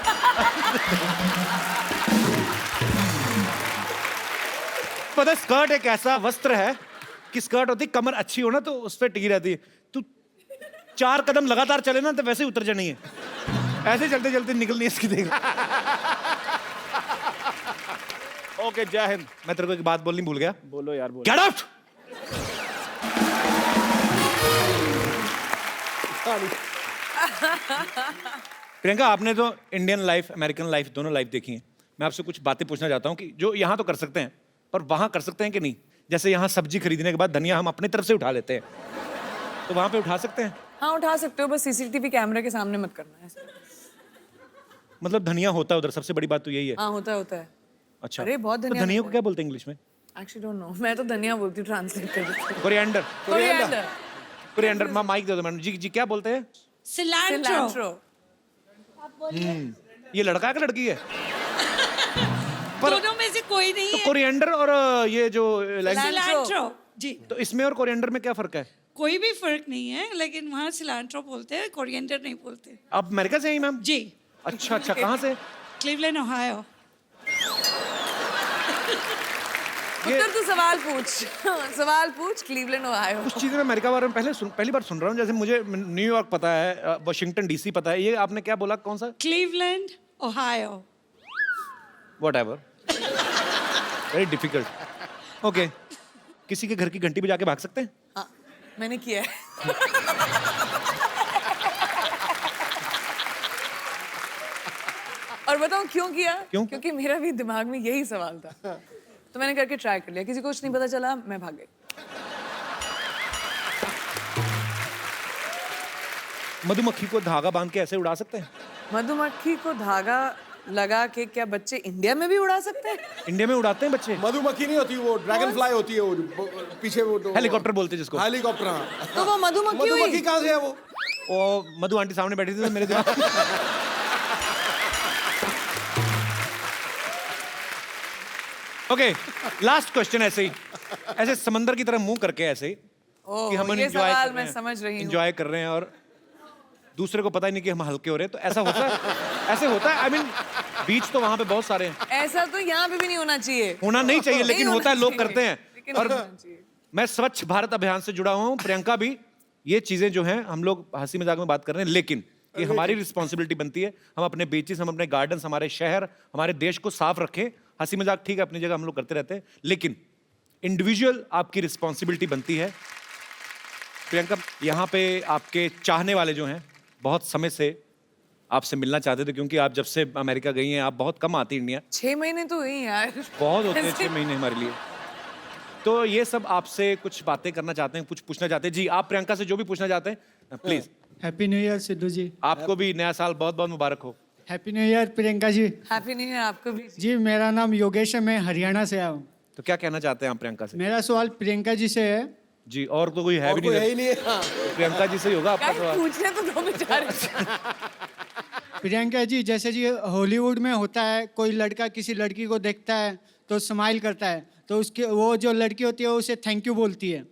पता, स्कर्ट एक ऐसा वस्त्र है कि स्कर्ट होती, कमर अच्छी हो ना तो उस पर टिकी रहती है। तू 4 कदम लगातार चले ना तो वैसे ही उतर जानी है। ऐसे चलते चलते निकलनी है इसकी। देख, ओके, जय हिंद। मैं तेरे को एक बात बोलनी भूल गया। बोलो यार, बोलो। Get out. प्रियंका, आपने तो इंडियन लाइफ, अमेरिकन लाइफ, दोनों लाइफ देखी है। मैं आपसे कुछ बातें पूछना चाहता हूँ कि जो यहाँ तो कर सकते हैं, पर वहाँ कर सकते हैं कि नहीं? जैसे यहाँ सब्जी खरीदने के बाद धनिया हम अपनी तरफ से उठा लेते हैं, तो वहाँ पे उठा सकते हैं? हाँ, उठा सकते हो, बस सीसीटीवी कैमरे के सामने मत करना है। मतलब धनिया होता है उधर, सबसे बड़ी बात तो यही है। हाँ, होता है, होता है। अच्छा, अरे, बहुत तो धनिया धनिया को होता क्या बोलते हैं इंग्लिश में? एक्चुअली डोंट नो, मैं तो धनिया बोलती हूँ, ट्रांसलेट कर देती हूँ। कोरिएंडर। कोरिएंडर। कोरिएंडर। माइक दे दो मैडम जी। जी क्या बोलते हैं? सिलांट्रो। ये लड़का है कि लड़की है? दोनों में से कोई नहीं तो है। कोरिएंडर और ये जो सिलांट्रो जी। तो इसमें और कोरिएंडर में क्या फर्क है? कोई भी फर्क नहीं है, लेकिन वहाँ सिलांट्रो बोलते हैं, कोरिएंडर नहीं बोलते। आप अमेरिका से हैं मैम? जी। अच्छा अच्छा, कहाँ से? Cleveland, Ohio. उत्तर तू सवाल पूछ। सवाल पूछ। Cleveland, Ohio. कुछ चीजें मैं अमेरिका बारे में पहली बार सुन रहा हूँ। जैसे मुझे न्यूयॉर्क पता है, वाशिंगटन डीसी पता है, ये आपने क्या बोला, कौन सा? Cleveland, Ohio. Whatever. Very difficult. Okay. किसी के घर की घंटी बजा के भाग सकते हैं? हाँ, मैंने किया है। और बताऊं क्यों किया? क्यों? क्योंकि मेरा भी दिमाग में यही सवाल था। तो मैंने करके ट्राई कर लिया। किसी को कुछ नहीं पता चला, मैं भाग गई। मधुमक्खी को धागा बांध के ऐसे उड़ा सकते हैं? मधुमक्खी को धागा लगा के क्या बच्चे इंडिया में भी उड़ा सकते हैं? इंडिया में उड़ाते हैं बच्चे? मधुमक्खी नहीं होती, वो ड्रैगन फ्लाई होती है, वो पीछे वो हेलीकॉप्टर बोलते हैं जिसको। हेलीकॉप्टर। हाँ, तो वो मधुमक्खी हुई। मधुमक्खी कहाँ से है वो? मधु आंटी सामने बैठी थी तो मेरे दिमाग ओके, लास्ट क्वेश्चन ऐसे ही, ऐसे समंदर की तरह मुंह करके ऐसे ही कि हम ये एंजॉय सवाल मैं समझ रही हूँ। एंजॉय कर रहे हैं और दूसरे को पता ही नहीं कि हम हल्के हो रहे हैं, तो ऐसा होता है? ऐसे होता है? आई मीन बीच तो वहां पे बहुत सारे हैं। ऐसा तो यहाँ पे भी नहीं होना चाहिए। होना नहीं चाहिए, नहीं लेकिन होना होता है, लोग चाहिए, करते हैं। लेकिन और होना चाहिए। मैं स्वच्छ भारत अभियान से जुड़ा हुआ हूँ, प्रियंका भी। ये चीजें जो हैं हम लोग हंसी मजाक में बात कर रहे हैं, लेकिन ये हमारी रिस्पॉन्सिबिलिटी बनती है। हम अपने बीचेस, हम अपने गार्डन्स, हमारे शहर, हमारे देश को साफ रखें। हंसी मजाक ठीक है, अपनी जगह हम लोग करते रहते हैं, लेकिन इंडिविजुअल आपकी रिस्पॉन्सिबिलिटी बनती है। प्रियंका, यहाँ पे आपके चाहने वाले जो हैं बहुत समय से आपसे मिलना चाहते थे, क्योंकि आप जब से अमेरिका गई हैं, आप बहुत कम आती इंडिया। 6 महीने तो हुई यार। बहुत होते हैं 6 महीने हमारे लिए। तो ये सब आपसे कुछ बातें करना चाहते हैं, कुछ पूछना चाहते हैं। जी, आप प्रियंका से जो भी पूछना चाहते हैं please. Happy new year Sidhu ji. आपको भी नया साल बहुत बहुत मुबारक हो। Happy new year Priyanka ji. Happy new year आपको भी। जी, मेरा नाम योगेश है, मैं हरियाणा से आया हूँ। तो क्या कहना चाहते हैं आप प्रियंका से? मेरा सवाल प्रियंका जी से है। जी, और तो कोई है और भी कोई है नहीं, ही नहीं है। हाँ। प्रियंका जी से ही होगा आपका गाइस, सवाल। पूछने तो दो बेचारे। प्रियंका जी, जैसे जी हॉलीवुड में होता है, कोई लड़का किसी लड़की को देखता है तो स्माइल करता है, तो उसके वो जो लड़की होती है उसे थैंक यू बोलती है।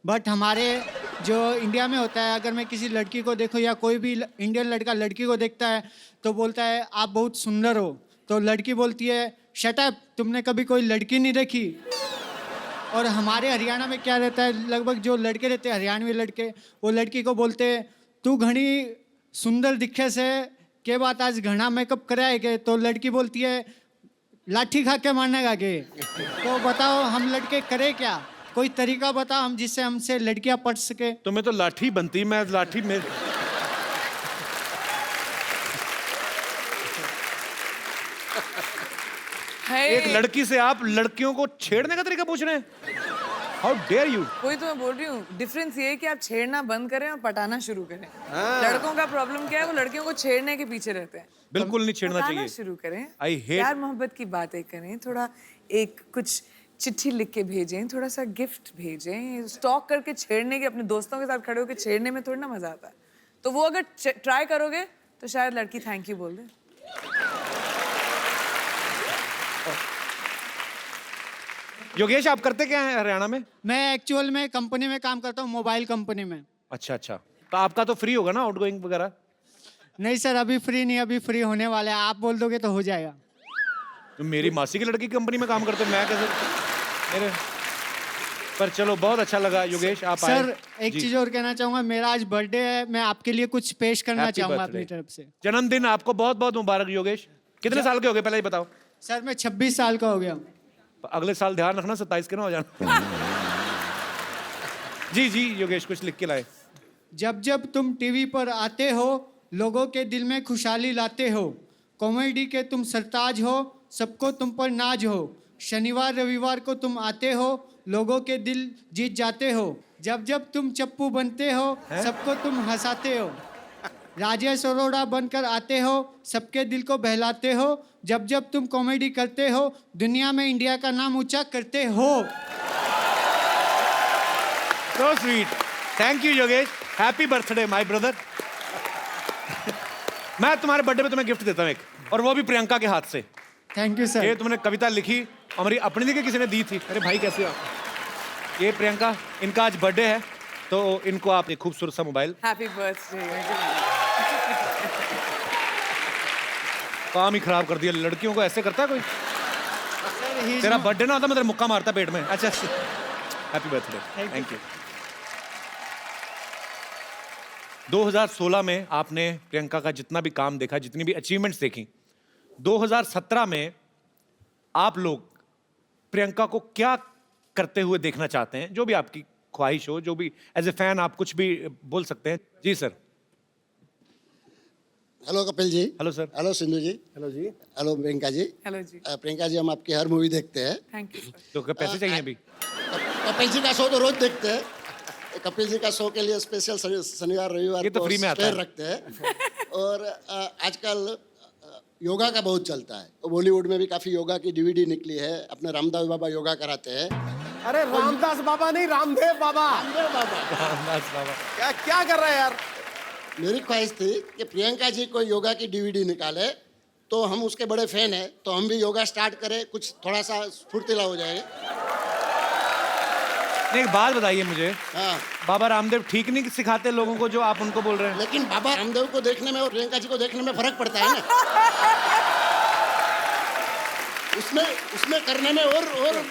बट हमारे जो इंडिया में होता है, अगर मैं किसी लड़की को देखूँ या कोई भी इंडियन लड़का लड़की को देखता है तो बोलता है आप बहुत सुंदर हो, तो लड़की बोलती है शट अप, तुमने कभी कोई लड़की नहीं देखी। और हमारे हरियाणा में क्या रहता है, लगभग जो लड़के रहते हैं हरियाणवी लड़के, वो लड़की को बोलते हैं तू घनी सुंदर दिखे से के बात आज घना मेकअप कराए के, तो लड़की बोलती है लाठी खा के मारने का के। तो बताओ हम लड़के करें क्या? कोई तरीका बताओ हम जिससे हमसे लड़कियां पढ़ सके। तो मैं तो लाठी बनती, मैं लाठी में एक लड़की से आप लड़कियों को छेड़ने का तरीका पूछ रहे हैं? How dare you. वही तो मैं बोल रही हूँ, डिफरेंस ये है कि आप छेड़ना बंद करें और पटाना शुरू करें। लड़कों का प्रॉब्लम क्या है, वो लड़कियों को छेड़ने के पीछे रहते हैं। बिल्कुल नहीं छेड़ना पटाना चाहिए। शुरू करें, I hate- प्यार मोहब्बत की बातें करें, थोड़ा एक कुछ चिट्ठी लिख के भेजें, थोड़ा सा गिफ्ट भेजें। स्टॉक करके छेड़ने के, अपने दोस्तों के साथ खड़े होकर छेड़ने में थोड़ा ना मजा आता है। तो वो अगर ट्राई करोगे तो शायद लड़की थैंक यू बोल दे। योगेश, आप करते क्या हैं हरियाणा में? मैं एक्चुअल में कंपनी में काम करता हूँ, मोबाइल कंपनी में। अच्छा अच्छा, तो आपका तो फ्री होगा ना आउटगोइंग वगैरह? नहीं सर, अभी फ्री नहीं, अभी फ्री होने वाला है, आप बोल दोगे तो हो जाएगा। तो मेरी मासी की लड़की की कंपनी में काम करते हैं, मैं कैसे मेरे पर चलो, बहुत अच्छा लगा योगेश आप आए। सर एक जी। चीज और कहना चाहूंगा, मेरा आज बर्थडे है, मैं आपके लिए कुछ पेश करना Happy चाहूंगा birthday। अपनी तरफ से। जन्मदिन आपको बहुत बहुत मुबारक योगेश। कितने साल के हो गए पहले ये बताओ? सर मैं 26 साल का हो गया। अगले साल ध्यान रखना 27 के ना हो जाना। जी जी योगेश, कुछ लिख के लाए। जब जब तुम टीवी पर आते हो, लोगों के दिल में खुशहाली लाते हो, कॉमेडी के तुम सरताज हो, सबको तुम पर नाज हो। शनिवार रविवार को तुम आते हो, लोगों के दिल जीत जाते हो। जब जब तुम चप्पू बनते हो, सबको तुम हंसाते हो। राजेश अरोड़ा बनकर आते हो, सबके दिल को बहलाते हो। जब जब तुम कॉमेडी करते हो, दुनिया में इंडिया का नाम ऊंचा करते हो। So sweet, thank you Yogesh, happy birthday my brother. मैं तुम्हारे बर्थडे पे तुम्हें गिफ्ट देता हूँ एक, और वो भी प्रियंका के हाथ से। Thank you sir. ये तुमने कविता लिखी, हमारी अपनी थी कि किसी ने दी थी? अरे भाई कैसे हो? ये प्रियंका, इनका आज बर्थडे है, तो इनको आप एक खूबसूरत सा मोबाइल। Happy birthday. काम ही खराब कर दिया, लड़कियों को ऐसे करता है कोई? तेरा बर्थडे ना होता मैं तेरा मुक्का मारता पेट में। अच्छा, हैप्पी बर्थडे, थैंक यू। 2016 में आपने प्रियंका का जितना भी काम देखा, जितनी भी अचीवमेंट्स देखी, 2017 में आप लोग प्रियंका को क्या करते हुए देखना चाहते हैं, जो भी आपकी ख्वाहिश हो, जो भी एज ए फैन आप कुछ भी बोल सकते हैं। जी sir. Hello Kapil ji. Hello sir. Hello Sindhu ji. Hello जी। हेलो प्रियंका जी। हेलो जी। प्रियंका जी, हम आपकी हर मूवी देखते हैं। Thank you. तो क्या पैसे चाहिए अभी? कपिल जी का शो तो रोज देखते हैं। कपिल जी का शो के लिए स्पेशल शनिवार रविवार ये तो फ्री में आता है। रखते हैं। और आजकल योगा का बहुत चलता है। बॉलीवुड में भी काफी योगा की डीवीडी निकली है। अपने रामदेव बाबा योगा कराते हैं। अरे रामदास बाबा नहीं, रामदेव बाबा। रामदेव बाबा। रामदास बाबा। क्या कर रहे हैं यार? मेरी ख्वाहिश थी कि प्रियंका जी कोई योगा की डीवीडी निकाले, तो हम उसके बड़े फैन हैं, तो हम भी योगा स्टार्ट करें, कुछ थोड़ा सा स्फूर्तिला हो जाएगा। एक बात बताइए मुझे, हाँ। बाबा रामदेव ठीक नहीं सिखाते लोगों को जो आप उनको बोल रहे हैं? लेकिन बाबा रामदेव को देखने में और प्रियंका जी को देखने में फर्क पड़ता है ना। उसमें करने में और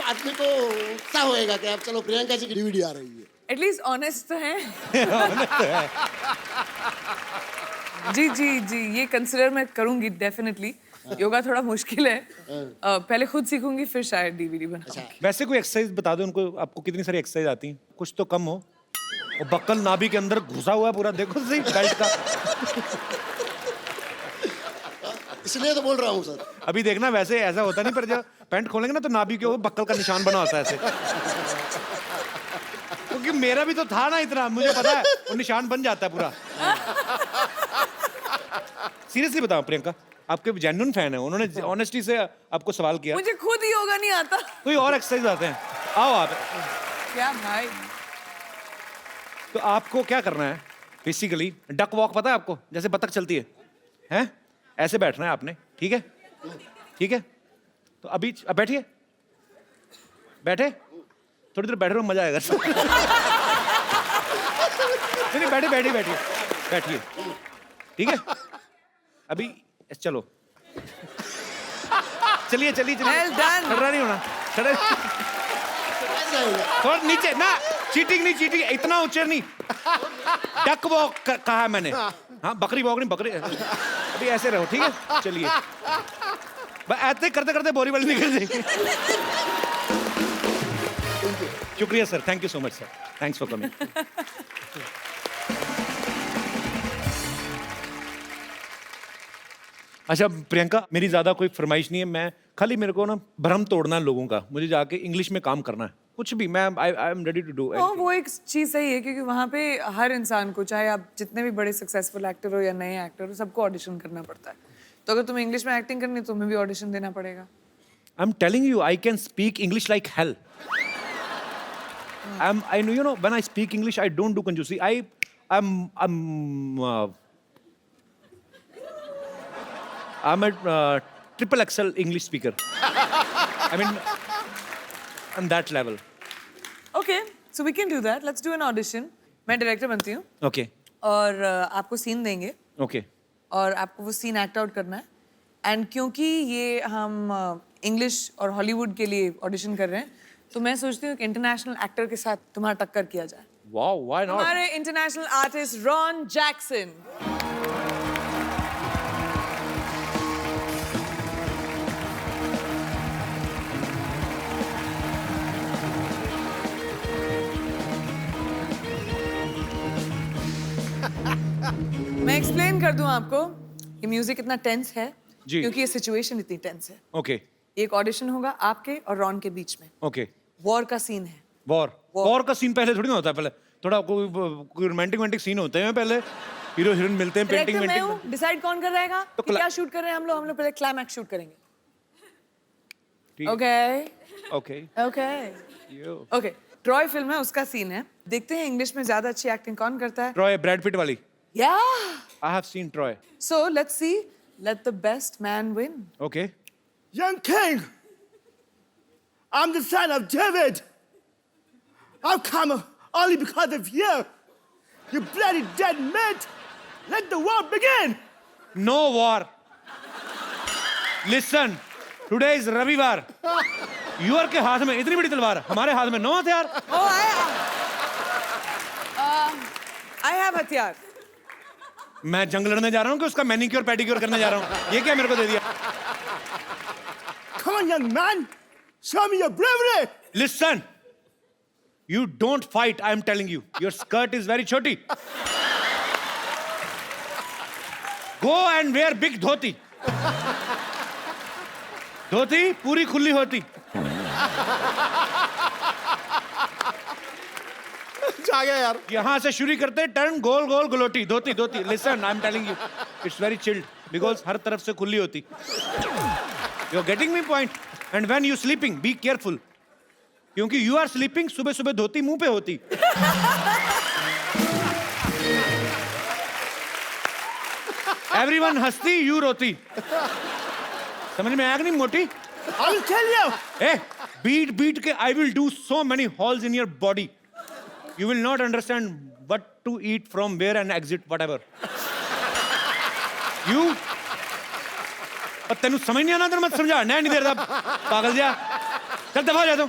आदमी को उत्साह होएगा कि अब चलो प्रियंका जी की डीवीडी आ रही है। एटलीस्ट ऑनेस्ट तो है। जी जी जी, ये कंसिडर मैं करूंगी डेफिनेटली। योगा थोड़ा मुश्किल है। पहले खुद सीखूंगी, फिर शायद डीवीडी बनाऊंगी। वैसे कोई एक्सरसाइज बता दो उनको, आपको कितनी सारी एक्सरसाइज आती हैं? कुछ तो कम हो। और बक्कल नाभि के अंदर घुसा हुआ है पूरा, देखो सही बेल्ट का। इसलिए तो बोल रहा हूँ सर। अभी देखना, वैसे ऐसा होता नहीं, पर जब पैंट खोलेंगे ना तो नाभि के ऊपर बक्कल का निशान बना होता है ऐसे। क्योंकि मेरा भी तो था ना इतना, मुझे पता है वो निशान बन जाता है पूरा। सीरियसली बताओ प्रियंका, आपके जेन्युइन फैन है, उन्होंने ऑनेस्टी से आपको सवाल किया। मुझे खुद ही योगा नहीं आता। कोई और एक्सरसाइज आते हैं? आओ आप। क्या भाई? तो आपको क्या करना है बेसिकली? डक वॉक पता है आपको, जैसे बतख चलती है, हैं? ऐसे बैठना है आपने, ठीक है? ठीक है, तो अभी अब बैठिए, बैठे, थोड़ी देर बैठे रहो, मजा आएगा। नहीं बैठे बैठिए बैठिए बैठिए, ठीक है? अभी चलो, चलिए चलिए चलिए। Well done. खड़ा नहीं होना, खड़ा थोड़ा नीचे ना, चीटिंग नहीं, चीटिंग इतना ऊंचे नहीं। डक वॉक कहा है मैंने। हाँ, बकरी वॉक नहीं, बकरी। अभी ऐसे रहो, ठीक है? चलिए, ऐसे करते करते बोरी वाली निकल जाएगी। शुक्रिया sir, thank you so much sir, thanks for coming. अच्छा प्रियंका, मेरी ज्यादा कोई फरमाइश नहीं है, मैं खाली मेरे को ना भ्रम तोड़ना है लोगों का, मुझे जाके इंग्लिश में काम करना है, कुछ भी। मैं I am ready to do. वो एक चीज सही है, क्योंकि वहाँ पे हर इंसान को, चाहे आप जितने भी बड़े सक्सेसफुल एक्टर हो या नए एक्टर हो, सबको ऑडिशन करना पड़ता है। तो अगर तुम्हें इंग्लिश में एक्टिंग करनी है, तुम्हें भी ऑडिशन देना पड़ेगा। I am telling you, I can speak English like hell. I know, you know, when I speak English, I don't do conjusi. I'm a triple XL English speaker. I mean, on that level. Okay, so we can do that. Let's do an audition. मैं director बनती हूँ। Okay. और आपको scene देंगे। Okay. और आपको वो scene act out करना है। एंड क्योंकि ये हम इंग्लिश और हॉलीवुड के लिए ऑडिशन कर रहे हैं, तो मैं सोचती हूँ कि इंटरनेशनल एक्टर के साथ तुम्हारा टक्कर किया जाए। Wow, why not? हमारे इंटरनेशनल आर्टिस्ट रॉन जैक्सन। मैं एक्सप्लेन कर दूं आपको, ये म्यूजिक इतना टेंस है जी। क्योंकि ये सिचुएशन इतनी टेंस है। Okay. एक ऑडिशन होगा आपके और रॉन के बीच में। Okay. वॉर का सीन है। वॉर का सीन पहले थोड़ी ना होता है, पहले थोड़ा कोई रोमांटिक सीन होते हैं, पहले हीरो हीरोइन मिलते हैं, पेंटिंग डायरेक्टर मैं वेंटिंग। हूँ, डिसाइड कौन कर रहेगा तो कि क्या शूट कर रहे हैं हम लोग पहले क्लाइमैक्स शूट करेंगे। ठीक। Okay Okay. Okay You. Okay. Troy film है, उसका सीन है। देखते हैं इंग्लिश में ज्यादा अच्छी एक्टिंग कौन करता है। Troy, Brad Pitt वाली। या I have seen Troy. So let's see, let the best man win. Okay. Young king, I'm the son of David. I've come only because of you. You bloody dead meat. Let the war begin. No war. Listen, today is रविवार। Your के हाथ में इतनी बड़ी तलवार, हमारे हाथ में 9 हथियार। आई हैव हथियार। मैं जंग लड़ने जा रहा हूँ कि उसका मैनिक्योर पेडिक्योर करने जा रहा हूँ? ये क्या मेरे को दे दिया? Come Come on, young man. Show me your bravery. Listen. You don't fight, I am telling you. Your skirt is very choti. Go and wear big dhoti. धोती पूरी खुली होती. आ गया यार. यहाँ से शुरू करते turn goal goal galouti dhoti dhoti. Listen, I'm telling you, it's very chilled because हर तरफ से खुली होती. You're getting me point? And when you sleeping, be careful. क्योंकि you are sleeping, सुबह सुबह धोती मुंह पे होती. Everyone हंसती, you रोती. समझ में आया कि नहीं मोटी? I'll tell you. Hey, beat के I will do so many holes in your body. You will not understand what to eat from where and exit whatever. You तेनू समझ नहीं आना तेरे मत समझा नहीं देर तक पागल जा चल दफा हो जा तू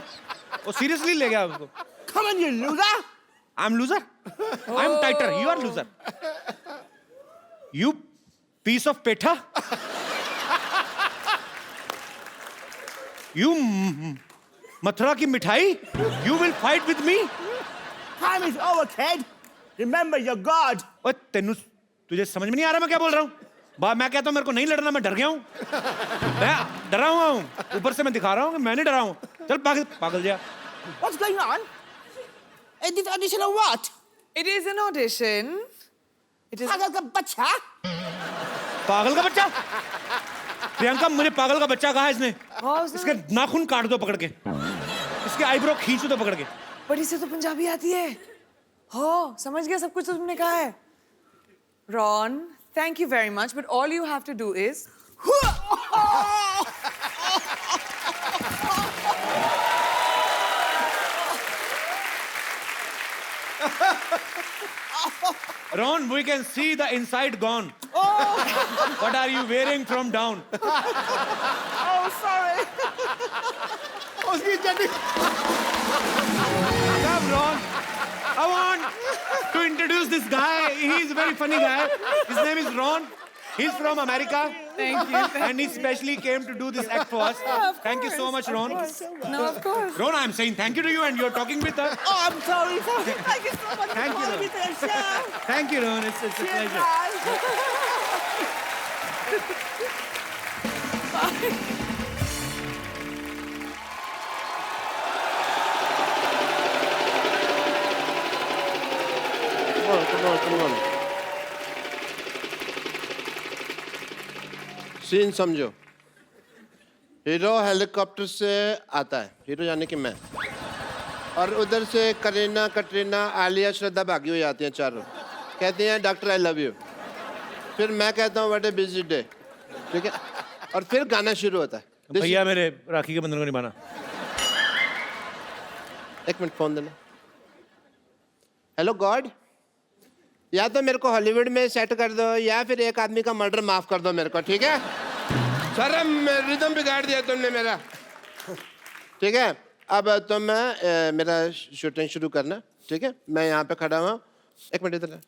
वो सीरियसली ले गया उसको. Come on, you loser. I'm loser. I'm tighter. You are loser. You piece of petha. You Mathura की मिठाई. You will fight with me. Time is over, kid. Remember your God. ओए तेनू तुझे समझ में नहीं आ रहा मैं क्या बोल रहा हूँ. मैं कहता हूँ मेरे को नहीं लड़ना मैं डर गया हूँ. मैं डरा हुआ हूँ ऊपर से मैं दिखा रहा हूँ कि मैं नहीं डरा हूँ. चल पागल पागल जा. What's going on? Is this audition or what? It is an audition. It is. पागल का बच्चा. पागल का बच्चा. प्रियंका मुझे पागल का बच्चा कहा है इसने. इसके नाखून काट दो पकड़ के. इसके आईब्रो खींच दो पकड़ के. बट इसे तो पंजाबी आती है. हो समझ गया सब कुछ तुमने कहा है. Ron, thank you very much, but all you have to do is Ron, we can see the inside gone. What are you wearing from down? Oh, sorry. उसकी चड्डी. Come, Ron. I want to introduce this guy. He's a very funny guy. His name is Ron. He's from America. Thank you. And he specially came to do this act for us. Thank you so much, Ron. No, of course. Ron, I'm saying thank you to you and you're talking with us. Oh, I'm sorry. Thank you so much Thank for you, calling me to the show. Thank you, Ron. It's a Cheers, pleasure. guys. Come on. Scene समझो. Hero helicopter से आता है. Hero यानी कि मैं. और उधर से करीना कटरीना आलिया श्रद्धा भागी हुई आती हैं चारों. कहती हैं डॉक्टर आई लव यू. फिर मैं कहता हूँ व्हाट ए बिजी डे. ठीक है. और फिर गाना शुरू होता है. भैया मेरे राखी के बंधन को निभाना. एक मिनट फोन देना. Hello God. या तो मेरे को हॉलीवुड में सेट कर दो या फिर एक आदमी का मर्डर माफ कर दो मेरे को. ठीक है. सर रिदम बिगाड़ दिया तुमने मेरा. ठीक है. अब तो मैं मेरा शूटिंग शुरू करना. ठीक है. मैं यहाँ पे खड़ा हुआ. एक मिनट इधर.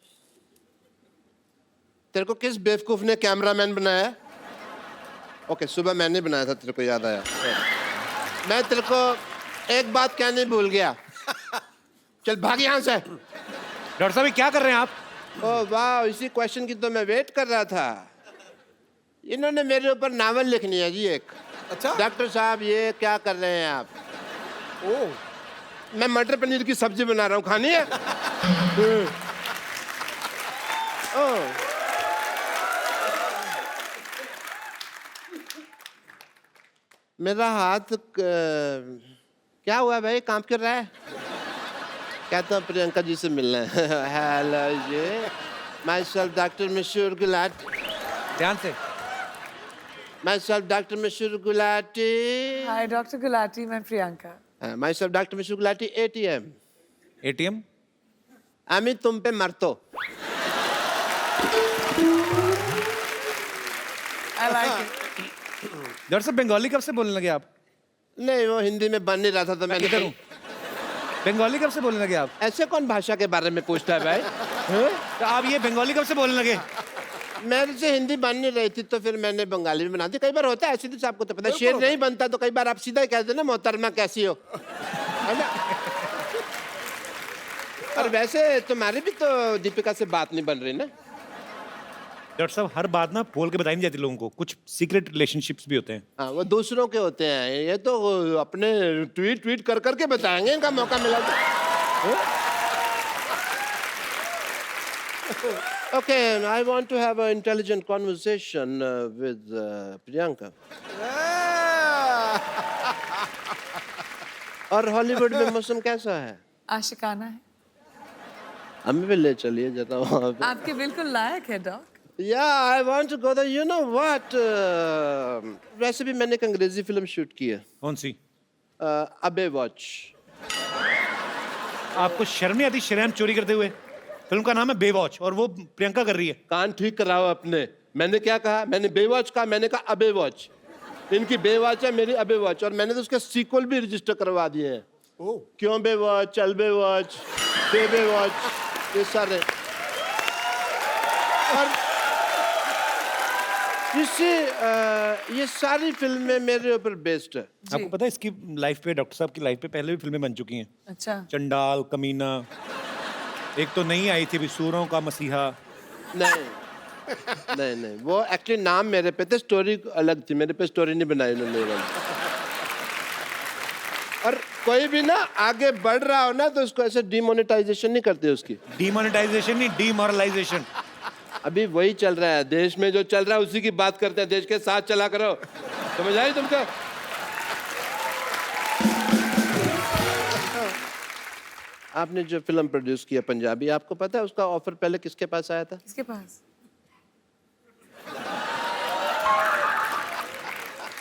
तेरे को किस बेवकूफ ने कैमरामैन बनाया? ओके सुबह मैंने बनाया था. तेरे को याद आया. मैं तेरे को एक बात कहने भूल गया. चल भाग यहाँ से. डॉक्टर साहब क्या कर रहे हैं आप? ओह वाह इसी क्वेश्चन की तो मैं वेट कर रहा था. इन्होंने मेरे ऊपर नावल लिखनी है जी एक. अच्छा डॉक्टर साहब ये क्या कर रहे हैं आप? ओह मैं मटर पनीर की सब्जी बना रहा हूँ. खानी है? ओह मेरा हाथ क्या हुआ भाई? काम कर रहा है? कहता हूँ प्रियंका जी से मिलना है. हेलो जी. Myself doctor Mashoor Gulati. ध्यान से. My self doctor Mashoor Gulati. Hi, Dr. Gulati. मैं Priyanka. My self doctor Mashoor Gulati. ATM. ATM? আমি तुम पे मरतो. I like it. डॉक्टर साहब बंगाली कब से बोलने लगे आप? नहीं वो हिंदी में बन नहीं रहा था तो मैं किधर हूँ? बंगाली कब से बोलने लगे आप? ऐसे कौन भाषा के बारे में पूछता है भाई? तो आप ये बंगाली कब से बोलने लगे? मेरे से हिंदी बन नहीं रही थी तो फिर मैंने बंगाली में बना दी। कई बार होता है ऐसे, तो आपको तो पता है, शेर नहीं बनता तो कई बार आप सीधा ही कहते ना मोहतरमा कैसी हो, है ना। और वैसे तुम्हारी भी तो दीपिका से बात नहीं बन रही ना। डॉक्टर साहब हर बात ना बोल के बताई नहीं जाती लोगों को, कुछ सीक्रेट रिलेशनशिप्स भी होते हैं। हाँ, वो दूसरों के होते हैं, ये तो अपने ट्वीट कर करके बताएंगे, इनका मौका मिला तो। Okay, I want to have an intelligent conversation with Priyanka. और हॉलीवुड में मौसम कैसा है? आशिकाना है। हमें भी ले चलिए जरा वहाँ पे। आपके बिल्कुल लायक है dock. Yeah, I want to go there. You know what? वैसे भी मैंने एक अंग्रेजी फिल्म शूट की है। कौन सी? अबे वॉच। आपको शर्म नहीं आती शर्म चोरी करते हुए? फिल्म का नाम है बेवॉच और वो प्रियंका कर रही है। कान ठीक कराओ अपने। मैंने क्या कहा? मैंने बेवॉच कहा, मैंने कहा अबे वॉच। इनकी बेवॉच है, मेरी अबे वॉच, और मैंने तो उसके सीक्वल भी रजिस्टर करवा दिए हैं। क्यों बेवॉच, चल बेवॉच, बेवॉच, ये सारे। और ये सारी फिल्में मेरे ऊपर बेस्ड है। आपको पता है इसकी लाइफ पे, डॉक्टर साहब की लाइफ पे पहले भी फिल्में बन चुकी हैं। अच्छा। चंडाल, कमीना, एक तो नई आई थी अभी सूरों का मसीहा। नहीं, वो एक्चुअली नाम मेरे पे थे, स्टोरी अलग थी, मेरे पे स्टोरी नहीं बनाई उन्होंने। और कोई भी ना आगे बढ़ रहा हो ना तो उसको ऐसे डिमोनेटाइजेशन नहीं करते उसकी। डिमोनेटाइजेशन नहीं, डिमोरलाइजेशन। अभी वही चल रहा है देश में, जो चल रहा है उसी की बात करते हैं। देश के साथ चला करो, समझ आई तुमको? आपने जो फिल्म प्रोड्यूस किया पंजाबी, आपको पता है उसका ऑफर पहले किसके पास आया था? किसके पास?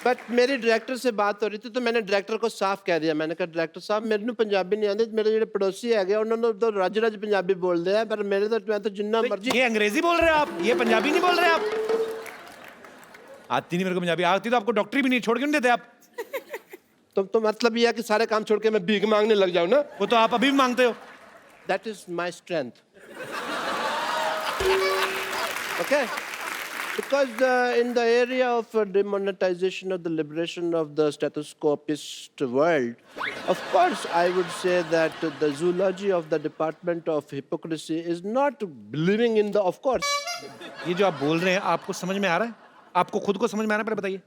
बट मेरी डायरेक्टर से बात हो रही थी तो मैंने डायरेक्टर को साफ कह दिया। मैंने कहा डायरेक्टर साहब मेरे को पंजाबी नहीं आती, मेरे जो पड़ोसी है उन्होंने तो रज रज पंजाबी बोल दिया, पर मेरे तो मैं तो जिन्ना मर्जी। ये अंग्रेजी बोल रहे हैं आप, ये पंजाबी नहीं बोल रहे आप। आती नहीं मेरे को पंजाबी, आती तो आपको डॉक्टरी भी नहीं छोड़ के नहीं देते आप। तो मतलब ये है कि सारे काम छोड़ के मैं भीख मांगने लग जाऊं ना? वो तो आप अभी भी मांगते हो। That is my strength. Okay? Because in the area of demonetization of the liberation of the stethoscopist world, of course I would say that the zoology of the department of hypocrisy is not believing in the, of course. ये जो आप बोल रहे हैं आपको समझ में आ रहा है? आपको खुद को समझ में आ रहा है? पहले बताइए।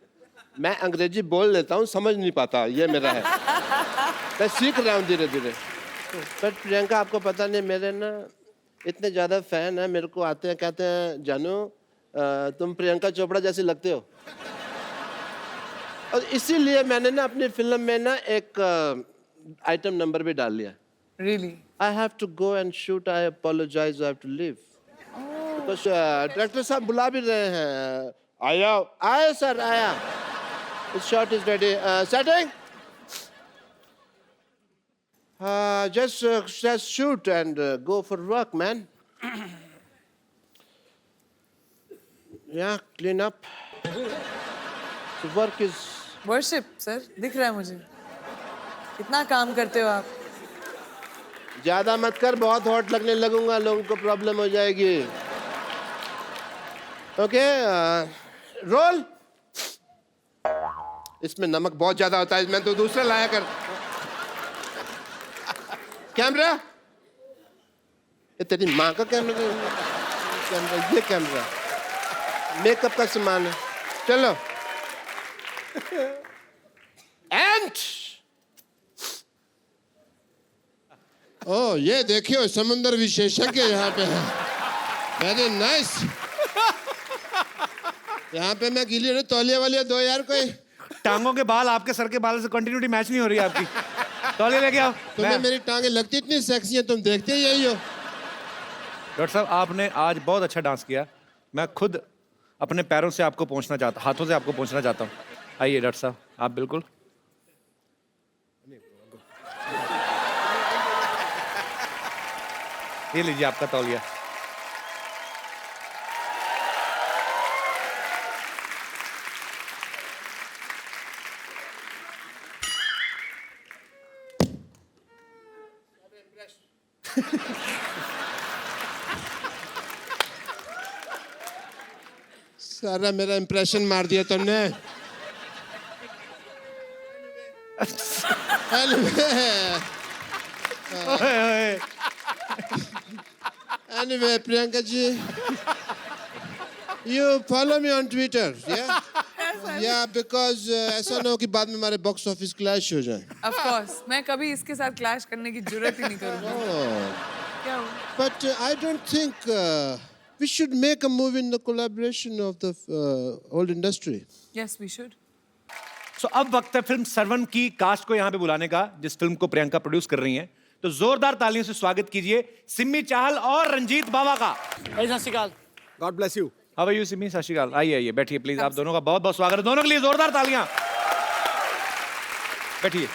मैं अंग्रेजी बोल लेता हूँ, समझ नहीं पाता, ये मेरा है। मैं सीख रहा हूँ धीरे धीरे। बट प्रियंका आपको पता नहीं, मेरे ना इतने ज़्यादा फैन हैं, मेरे को आते हैं कहते हैं जानू तुम प्रियंका चोपड़ा जैसे लगते हो। और इसीलिए मैंने ना अपनी फिल्म में ना एक आइटम नंबर भी डाल लिया। Really? I have to go and shoot. I apologize. I have to leave. Because director साहब बुला भी रहे हैं। आया सर आया। The shot is ready. Setting. Just shoot and go for work, man. Yeah, clean up. The work is. Worship, sir दिख रहा है मुझे। कितना काम करते हो आप? ज्यादा मत कर, बहुत हॉट लगने लगूंगा, लोगों को प्रॉब्लम हो जाएगी। Okay, role. इसमें नमक बहुत ज्यादा होता है, मैं तो दूसरा लाया कर। कैमरा, ये तेरी माँ का कैमरा, ये कैमरा मेकअप का सामान है। चलो एंड ओ ये देखियो समुद्र विशेषज्ञ यहाँ पे है। Very nice. यहाँ पे मैं गिली हूँ, तौलिया वाली दो यार कोई। टांगों के बाल आपके सर के बाल से कंटिन्यूटी मैच नहीं हो रही है आपकी। तौलिया लेके आओ। तुम्हें मेरी टांगे लगती इतनी सेक्सी है, तुम देखते ही यही हो। डॉक्टर साहब आपने आज बहुत अच्छा डांस किया। मैं खुद अपने पैरों से आपको पहुंचना चाहता, हाथों से आपको पहुंचना चाहता हूँ। आइए डॉक्टर साहब, आप बिल्कुल। ये लीजिए आपका तौलिया। सारा मेरा इंप्रेशन मार दिया तुमने। Anyway, Priyanka ji, you follow me on Twitter, yeah? Yeah, because ऐसा ना हो कि बाद में हमारे बॉक्स ऑफिस क्लैश हो जाए। Of course, मैं कभी इसके साथ क्लैश करने की जरूरत ही नहीं करूँगी। क्या हुआ? But I don't think we should make a movie in the collaboration of the old industry. Yes, we should. So, अब वक्त है फिल्म सर्वन की कास्ट को यहाँ पे बुलाने का, जिस फिल्म को प्रियंका प्रोड्यूस कर रही हैं। तो जोरदार तालियों से स्वागत कीजिए सिमी चाहल और रंजीत बावा का। सत श्री अकाल। God bless you. How are you Simi? सत श्री अकाल। आइए आइए बैठिए प्लीज। आप दोनों का बहुत बहुत स्वागत है। दोनों के लिए जोरदार तालियां। बैठिए।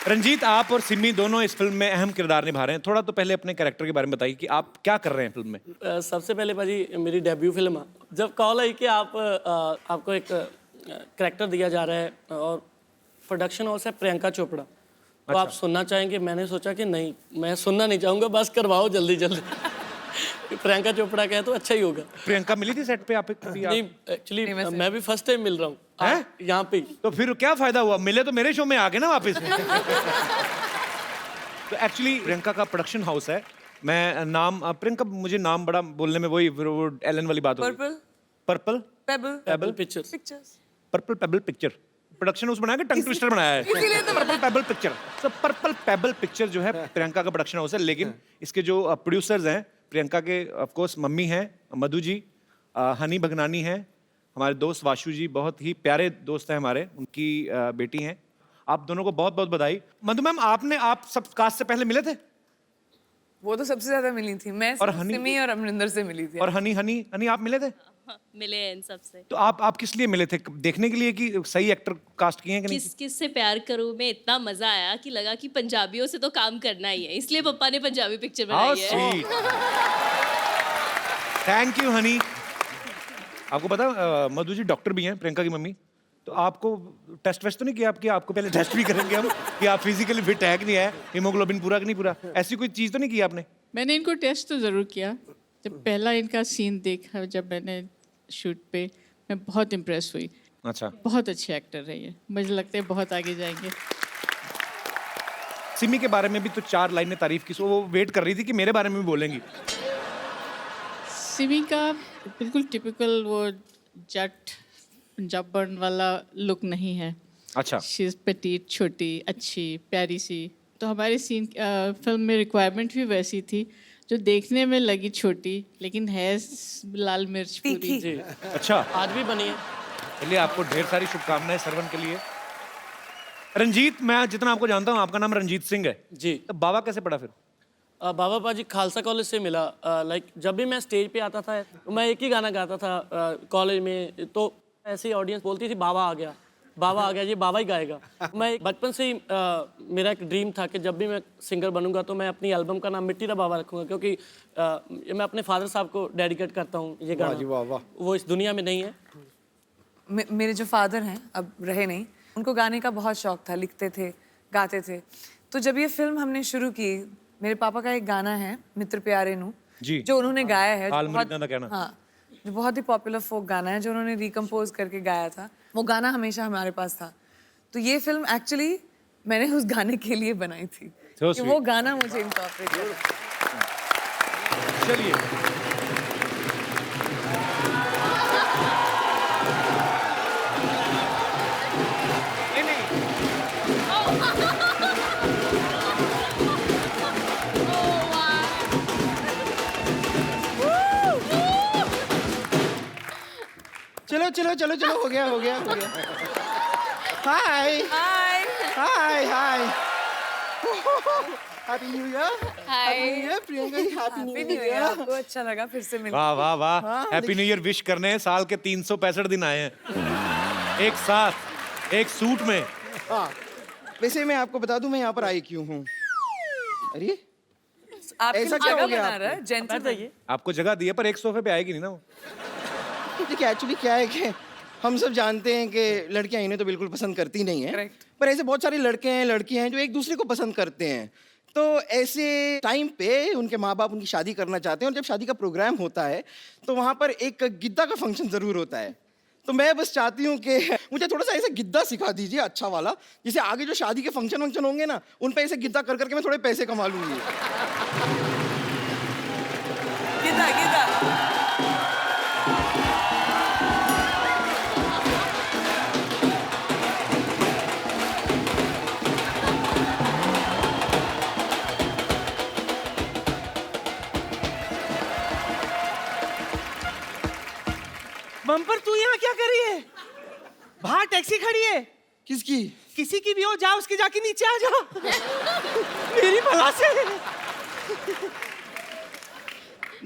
रंजीत, आप और सिमी दोनों इस फिल्म में अहम किरदार निभा रहे हैं। थोड़ा तो पहले अपने कैरेक्टर के बारे में बताइए कि आप क्या कर रहे हैं फिल्म में। सबसे पहले भाजी मेरी डेब्यू फिल्म है। जब कॉल आई कि आपको एक कैरेक्टर दिया जा रहा है और प्रोडक्शन हाउस है प्रियंका चोपड़ा, तो आप सुनना चाहेंगे, मैंने सोचा कि नहीं, मैं सुनना नहीं चाहूँगा, बस करवाओ जल्दी जल्दी। प्रियंका चोपड़ा का है तो अच्छा ही होगा। प्रियंका मिली थी सेट पे आप? नहीं, एक्चुअली मैं भी फर्स्ट टाइम मिल रहा हूँ यहाँ पे। तो फिर क्या फायदा हुआ? मिले तो मेरे शो में आके ना वापस। तो एक्चुअली प्रियंका का प्रोडक्शन हाउस है। मैं नाम प्रियंका, मुझे नाम बड़ा बोलने में वही वो एलन वाली बात होगी। Purple payable pictures. Purple payable picture production house बनाया कि टंग ट्विस्टर बनाया है? Purple payable picture. तो पर्पल पेबल पिक्चर जो है प्रियंका का प्रोडक्शन हाउस है, लेकिन इसके जो प्रोड्यूसर्स हैं प्रियंका के, ऑफ कोर्स मम्मी हैं मधु जी, हनी भगनानी हैं, हमारे दोस्त वाशु जी, बहुत ही प्यारे दोस्त हैं हमारे, उनकी बेटी हैं। आप दोनों को बहुत बहुत बधाई। मधु मैम, आप सब कास्ट से पहले मिले थे? वो तो सबसे ज्यादा मिली थी मैं, और सिमी और अमरिंदर से मिली थी। और हनी आप मिले थे? मिले हैं इन सबसे। तो आप किस लिए मिले थे? देखने के लिए कि सही एक्टर कास्ट किए हैं कि नहीं? किस से प्यार करूं में इतना मजा आया कि लगा कि पंजाबियों से तो काम करना ही है, इसलिए पापा ने पंजाबी पिक्चर बनाई है। Thank you Honey. आपको पता मधु जी डॉक्टर भी हैं, प्रियंका की मम्मी। तो आपको टेस्ट वेस्ट तो नहीं किया आपको पहले टेस्ट भी करेंगे हम कि आप फिजिकली फिट है कि नहीं है, हीमोग्लोबिन पूरा कि नहीं पूरा, ऐसी कोई चीज़ तो नहीं की आपने? मैंने इनको टेस्ट तो ज़रूर किया। जब पहला इनका सीन देखा जब मैंने शूट पे, मैं बहुत इम्प्रेस हुई। अच्छा, बहुत अच्छे एक्टर है ये, मुझे लगता है बहुत आगे जाएंगे। सिमी के बारे में भी तो 4 लाइनें तारीफ की, वो वेट कर रही थी कि मेरे बारे में भी बोलेंगी। सिमी का बिल्कुल टिपिकल वो जट पंजाबन वाला लुक नहीं है। अच्छा। शी इज़ पेटीट, छोटी, अच्छी, प्यारी सी। तो हमारी सीन फिल्म में रिक्वायरमेंट भी वैसी थी, जो देखने में लगी छोटी लेकिन है लाल मिर्च पूरी। जी। अच्छा, आज भी बनी है। चलिए, आपको ढेर सारी शुभकामनाएं सर्वन के लिए। रंजीत, मैं जितना आपको जानता हूँ आपका नाम रंजीत सिंह है जी। तो बाबा कैसे पड़ा फिर? बाबा पाजी खालसा कॉलेज से मिला। लाइक जब भी मैं स्टेज पे आता था तो मैं एक ही गाना गाता था कॉलेज में, तो ऐसे ही ऑडियंस बोलती थी बाबा आ गया, बाबा आ गया, ये बाबा ही गाएगा। मैं बचपन से ही मेरा एक ड्रीम था कि जब भी मैं सिंगर बनूंगा तो मैं अपनी एल्बम का नाम मिट्टी दा बाबा रखूंगा, क्योंकि ये मैं अपने फादर साहब को डेडिकेट करता हूँ ये गाना। वो इस दुनिया में नहीं है। मेरे जो फादर हैं, अब रहे नहीं, उनको गाने का बहुत शौक था, लिखते थे, गाते थे। तो जब ये फिल्म हमने शुरू की, मेरे पापा का एक गाना है मित्र प्यारे नू जी, जो उन्होंने गाया है, हाँ, जो बहुत ही पॉपुलर फोक गाना है, जो उन्होंने रिकम्पोज करके गाया था। वो गाना हमेशा हमारे पास था। तो ये फिल्म एक्चुअली मैंने उस गाने के लिए बनाई थी कि वो गाना मुझे इनकॉर्पोरेट करना। चलिए, चलो चलो चलो चलो, हो गया हो गया हो गया। हाय हाय हाय हाय, हैप्पी न्यू ईयर। हाय Priyanka ji, happy new new year. आपको अच्छा लगा फिर से मिलकर? वाह वाह वाह, हैप्पी न्यू ईयर विश करने साल के 365 दिन आए हैं एक साथ एक सूट में। हाँ, वैसे मैं आपको बता दूं मैं यहाँ पर आई क्यों हूँ। अरे ऐसा क्या हो गया? जेंटलमैन आपको जगह दी है पर एक सोफे पे आएगी नहीं ना वो। देखिए, एक्चुअली क्या है कि हम सब जानते हैं कि लड़कियां इन्हें तो बिल्कुल पसंद करती नहीं है, पर ऐसे बहुत सारे लड़के हैं, लड़कियां हैं जो एक दूसरे को पसंद करते हैं। तो ऐसे टाइम पे उनके माँ बाप उनकी शादी करना चाहते हैं और जब शादी का प्रोग्राम होता है तो वहाँ पर एक गिद्दा का फंक्शन ज़रूर होता है। तो मैं बस चाहती हूँ कि मुझे थोड़ा सा ऐसा गिद्दा सिखा दीजिए अच्छा वाला, जिसे आगे जो शादी के फंक्शन होंगे ना उन पे ऐसे गिद्दा कर करके मैं थोड़े पैसे कमा लूँगी। गिद्दा गिद्दा बम्पर तू यहाँ क्या कर रही है? बाहर टैक्सी खड़ी है। किसकी? किसी की भी हो, जा उसके जाके नीचे आ जा। मेरी भला से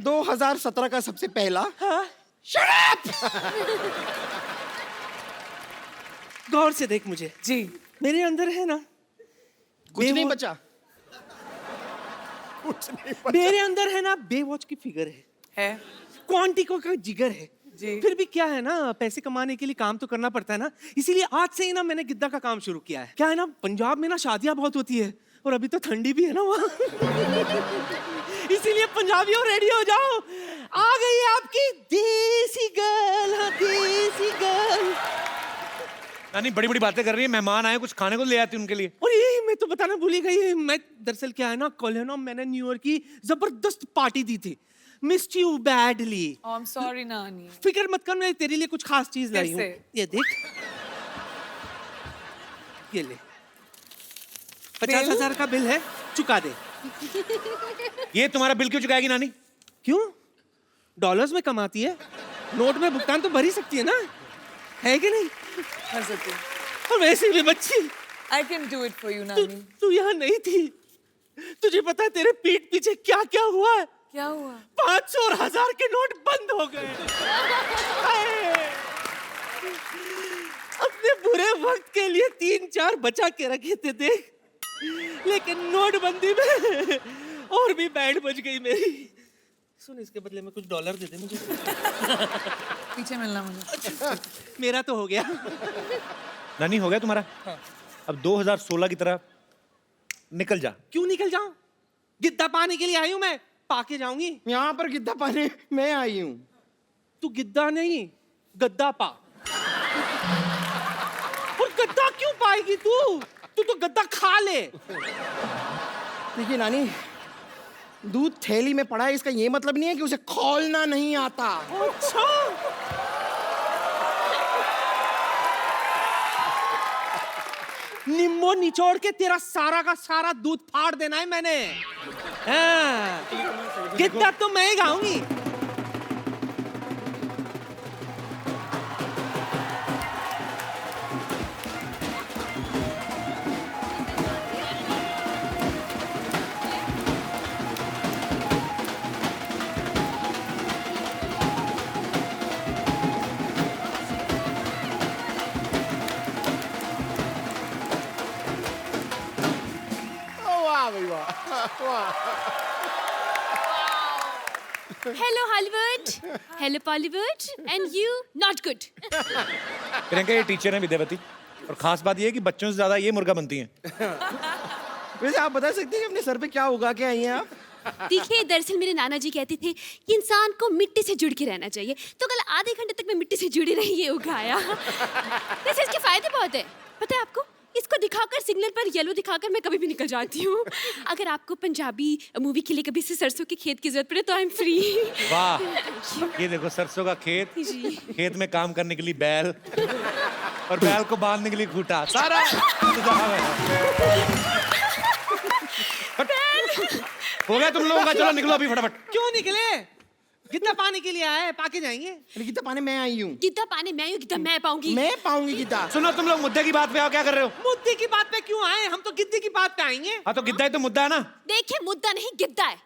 2017 का सबसे पहला। हाँ? Shut up! गौर से देख मुझे। जी मेरे अंदर है ना कुछ नहीं बचा। कुछ नहीं बचा। मेरे अंदर है ना बेवॉच की फिगर है क्वांटिको का जिगर है जी। फिर भी क्या है ना, पैसे कमाने के लिए काम तो करना पड़ता है ना, इसीलिए आज से ही ना मैंने गिद्दा का काम शुरू किया है। क्या है ना, पंजाब में ना शादियां बहुत होती है और अभी तो ठंडी भी है ना वहाँ। इसीलिए पंजाबियों रेडी हो जाओ, आ गई है आपकी देसी गर्ल। हाँ, देसी गर्ल। नानी बड़ी बड़ी बातें कर रही है, मेहमान आए कुछ खाने को ले आती उनके लिए। और ये मैं तो बताना भूल ही गई, मैं दरअसल क्या है ना, कल है ना मैंने न्यू ईयर की जबरदस्त पार्टी दी थी। Missed you badly. I am sorry नानी। फिक्र मत कर, मैं तेरे लिए कुछ खास चीज लाई हूँ। ये देख, ये ले 50,000 का बिल है, चुका दे। ये तुम्हारा बिल क्यों चुकाएगी नानी? क्यों? डॉलर्स में कमाती है, नोट में भुगतान तो भर ही सकती है ना, है कि नहीं? कर सकती हूँ। और वैसे भी बच्ची, I can do it for you नानी। तू यहाँ नहीं थी, तुझे पता है तेरे पीठ पीछे क्या क्या हुआ है? क्या हुआ? 500 और 1000 के नोट बंद हो गए। अपने बुरे वक्त के लिए 3-4 बचा के रखे थे देख, लेकिन नोटबंदी में और भी बैंड बज गई मेरी। सुन, इसके बदले में कुछ डॉलर दे दे मुझे। पीछे मिलना मुझे। मेरा तो हो गया। नानी हो गया तुम्हारा? हाँ। अब 2016 की तरह निकल जा। क्यों निकल जाऊं? गिद्दा पाने के लिए आई हूं मैं, पाके जाऊंगी। यहाँ पर गिद्दा पाने मैं आई हूँ। तू गिद्दा नहीं, गद्दा पा। और गद्दा क्यों पाएगी तू? तू तो गद्दा खा ले। देखिए नानी, दूध थैली में पड़ा है, इसका ये मतलब नहीं है कि उसे खोलना नहीं आता। अच्छा, निम्बो निचोड़ के तेरा सारा का सारा दूध फाड़ देना है मैंने। हाँ, गिद्दा तो मैं ही गाऊंगी। Hello Hollywood, hello Bollywood, and you not good. Priyanka ये टीचर है विद्यावती, और खास बात ये है कि बच्चों से ज्यादा ये मुर्गा बनती हैं। वैसे आप बता सकते हैं कि अपने सर पे क्या उगा के आई हैं आप? देखिए, दरअसल मेरे नाना जी कहते थे कि इंसान को मिट्टी से जुड़ के रहना चाहिए, तो कल आधे घंटे तक मैं मिट्टी से जुड़ी रही, ये उगाया। वैसे इसके फायदे बहुत है, पता है आपको? इसको दिखाकर, सिग्नल पर येलो दिखाकर मैं कभी भी निकल जाती हूँ। अगर आपको पंजाबी मूवी के लिए कभी से सरसों के खेत की जरूरत पड़े तो आई एम फ्री। वाह, ये देखो सरसों का खेत, खेत में काम करने के लिए बैल, और बैल को बांधने के लिए खूंटा, सारा हो गया तुम लोगों का। चलो निकलो अभी फटाफट। क्यों निकले? गिद्दा पाने के लिए आए हैं, पाके जाएंगे। गिद्दा पाने मैं आई हूँ। गिद्दा पाने मैं हूँ, गिद्दा मैं पाऊंगी। मैं पाऊंगी गिद्दा। सुनो, तुम लोग मुद्दे की बात पे आओ, क्या कर रहे हो? मुद्दे की बात पे क्यों आए? हम तो गिद्दे की बात पे आएंगे। हाँ तो गिद्दा ही तो मुद्दा है ना। देखिए, मुद्दा नहीं गिद्दा है।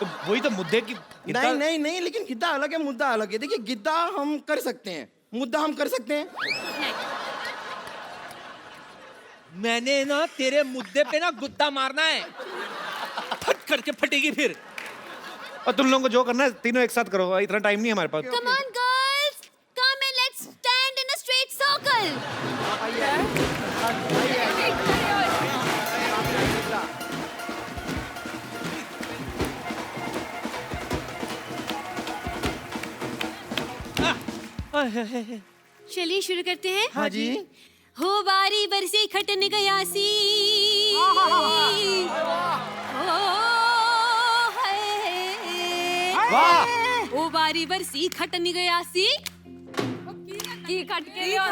तो वही तो मुद्दे की नहीं नहीं नहीं, लेकिन गिद्दा अलग है, मुद्दा अलग है। देखिए, गिद्दा हम कर सकते हैं, मुद्दा हम कर सकते हैं। मैंने ना तेरे मुद्दे पे ना गुद्दा मारना है, फट करके फटेगी फिर। और तुम लोगों को जो करना है तीनों एक साथ करो, इतना टाइम नहीं है हमारे पास। Come on girls, come and let's stand in a straight circle. चलिए शुरू करते हैं। हाँ जी। हो बारी बरसी खटन गया सी, ओ बारी बरसी खटन गया सी, की खट के लिया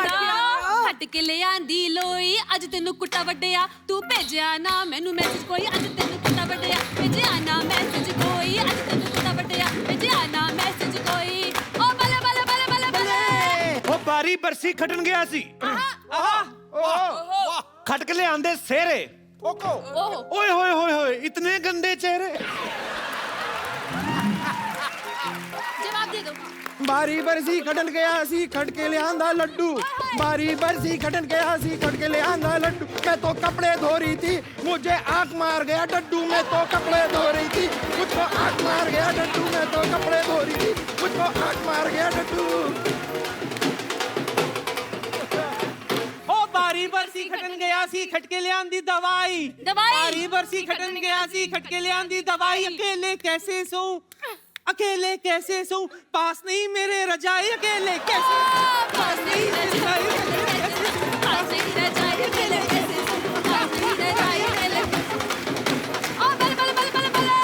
खट के ले आंदी लोई, अज तेनू कुट्टा वड्डिया तू भेजिया ना मैनू मैसेज कोई, अज तेनू कुट्टा वड्डिया भेजिया ना मैसेज कोई, अज तेनू कुट्टा वड्डिया भेजिया ना मैसेज कोई। ओ बले बले बले बले बले ओ बारी बरसी खटन गया सी, खट के ले आंदे सेरे, ओए होए होए होए इतने गंदे चेहरे। जवाब दे दो। बारी बरसी खटन गया सी खट के ले आंदा लड्डू, बारी बरसी खटन गया सी खट के ले आंदा लड्डू, मैं तो कपड़े धो रही थी मुझे आंख मार गया डड्डू, मैं तो कपड़े धो रही थी मुझको आंख मार गया डड्डू, मैं तो कपड़े धो रही थी मुझको आंख मार गया डड्डू। ओ बारी बरसी खटन गया सी खट के ले आंदी दवाई, बारी बरसी खटन गया सी खट के ले आंदी दवाई, अकेले कैसे सोऊं अकेले कैसे सोऊं, पास नहीं मेरे रजाई, अकेले कैसे पास नहीं रजाई, पास नहीं रजाई, अकेले कैसे सोऊं, पास नहीं रजाई, अकेले। ओ बले बले बले बले बले,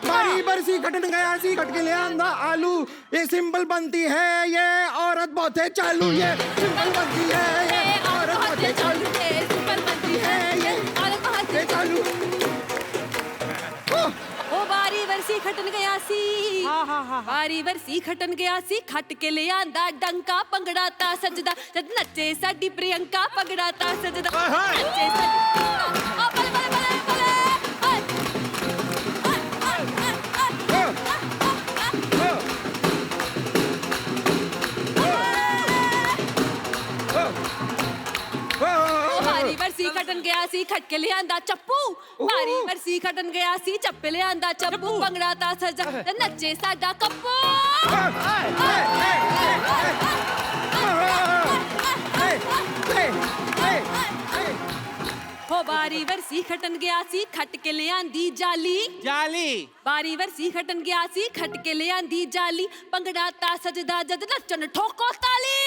बारी बरसी खटन गया सी खट के ले आंदा आलू, ये सिंपल बनती है ये औरत बहुत है चालू, ये सिंपल बनती है ये औरत बहुत है चालू, ये सिंपल बनती है ये औरत बहुत है चालू। ओ बारी बरसी खटन गया सी, बारी बरसी खटन गया सी, खट के ले आंदा डंका, पंगड़ा ता सजदा, जद नच्चे साडी प्रियंका, पंगड़ा ता सजदा, नच्चे साडी प्रियंका। ओ बले बले बले बले, बारी बरसी खटन गया सी खट के ले आंदा चप्पू, बारी बरसी खटन गया सी चप्पे ले आंदा चप्पू, पंगड़ा ता सजा नच्चे साडा कप्पू। हो बारी बरसी खटन गया सी खट के ले आंदी जाली, जाली बारी बरसी खटन गया सी खट के ले आंदी जाली, पंगड़ा ता सजदा जद नचन ठोको ताली।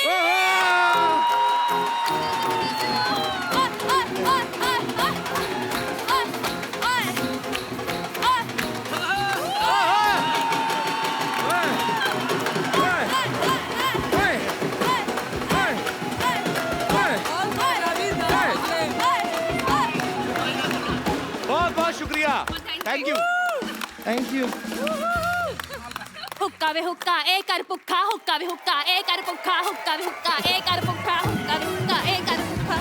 बहुत बहुत शुक्रिया, थैंक यू थैंक यू। हुक्का वे हुक्का ए कर पुक्खा, हुक्का वे हुक्का ए कर पुक्खा, हुक्का वे हुक्का ए कर पुक्खा, हुक्का वे हुक्का ए कर पुक्खा।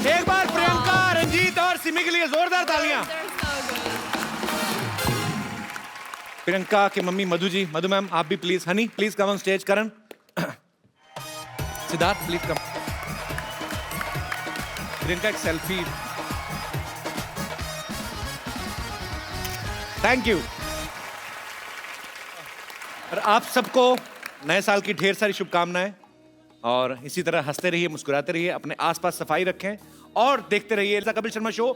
एक बार प्रियंका, रंजीत और सिमी के लिए जोरदार तालियां। प्रियंका के मम्मी मधु जी, मधु मैम आप भी please, honey please come on stage, Karan, Siddharth please come. Priyanka एक सेल्फी, थैंक यू। और आप सबको नए साल की ढेर सारी शुभकामनाएं, और इसी तरह हंसते रहिए, मुस्कुराते रहिए, अपने आसपास सफाई रखें और देखते रहिए कपिल शर्मा शो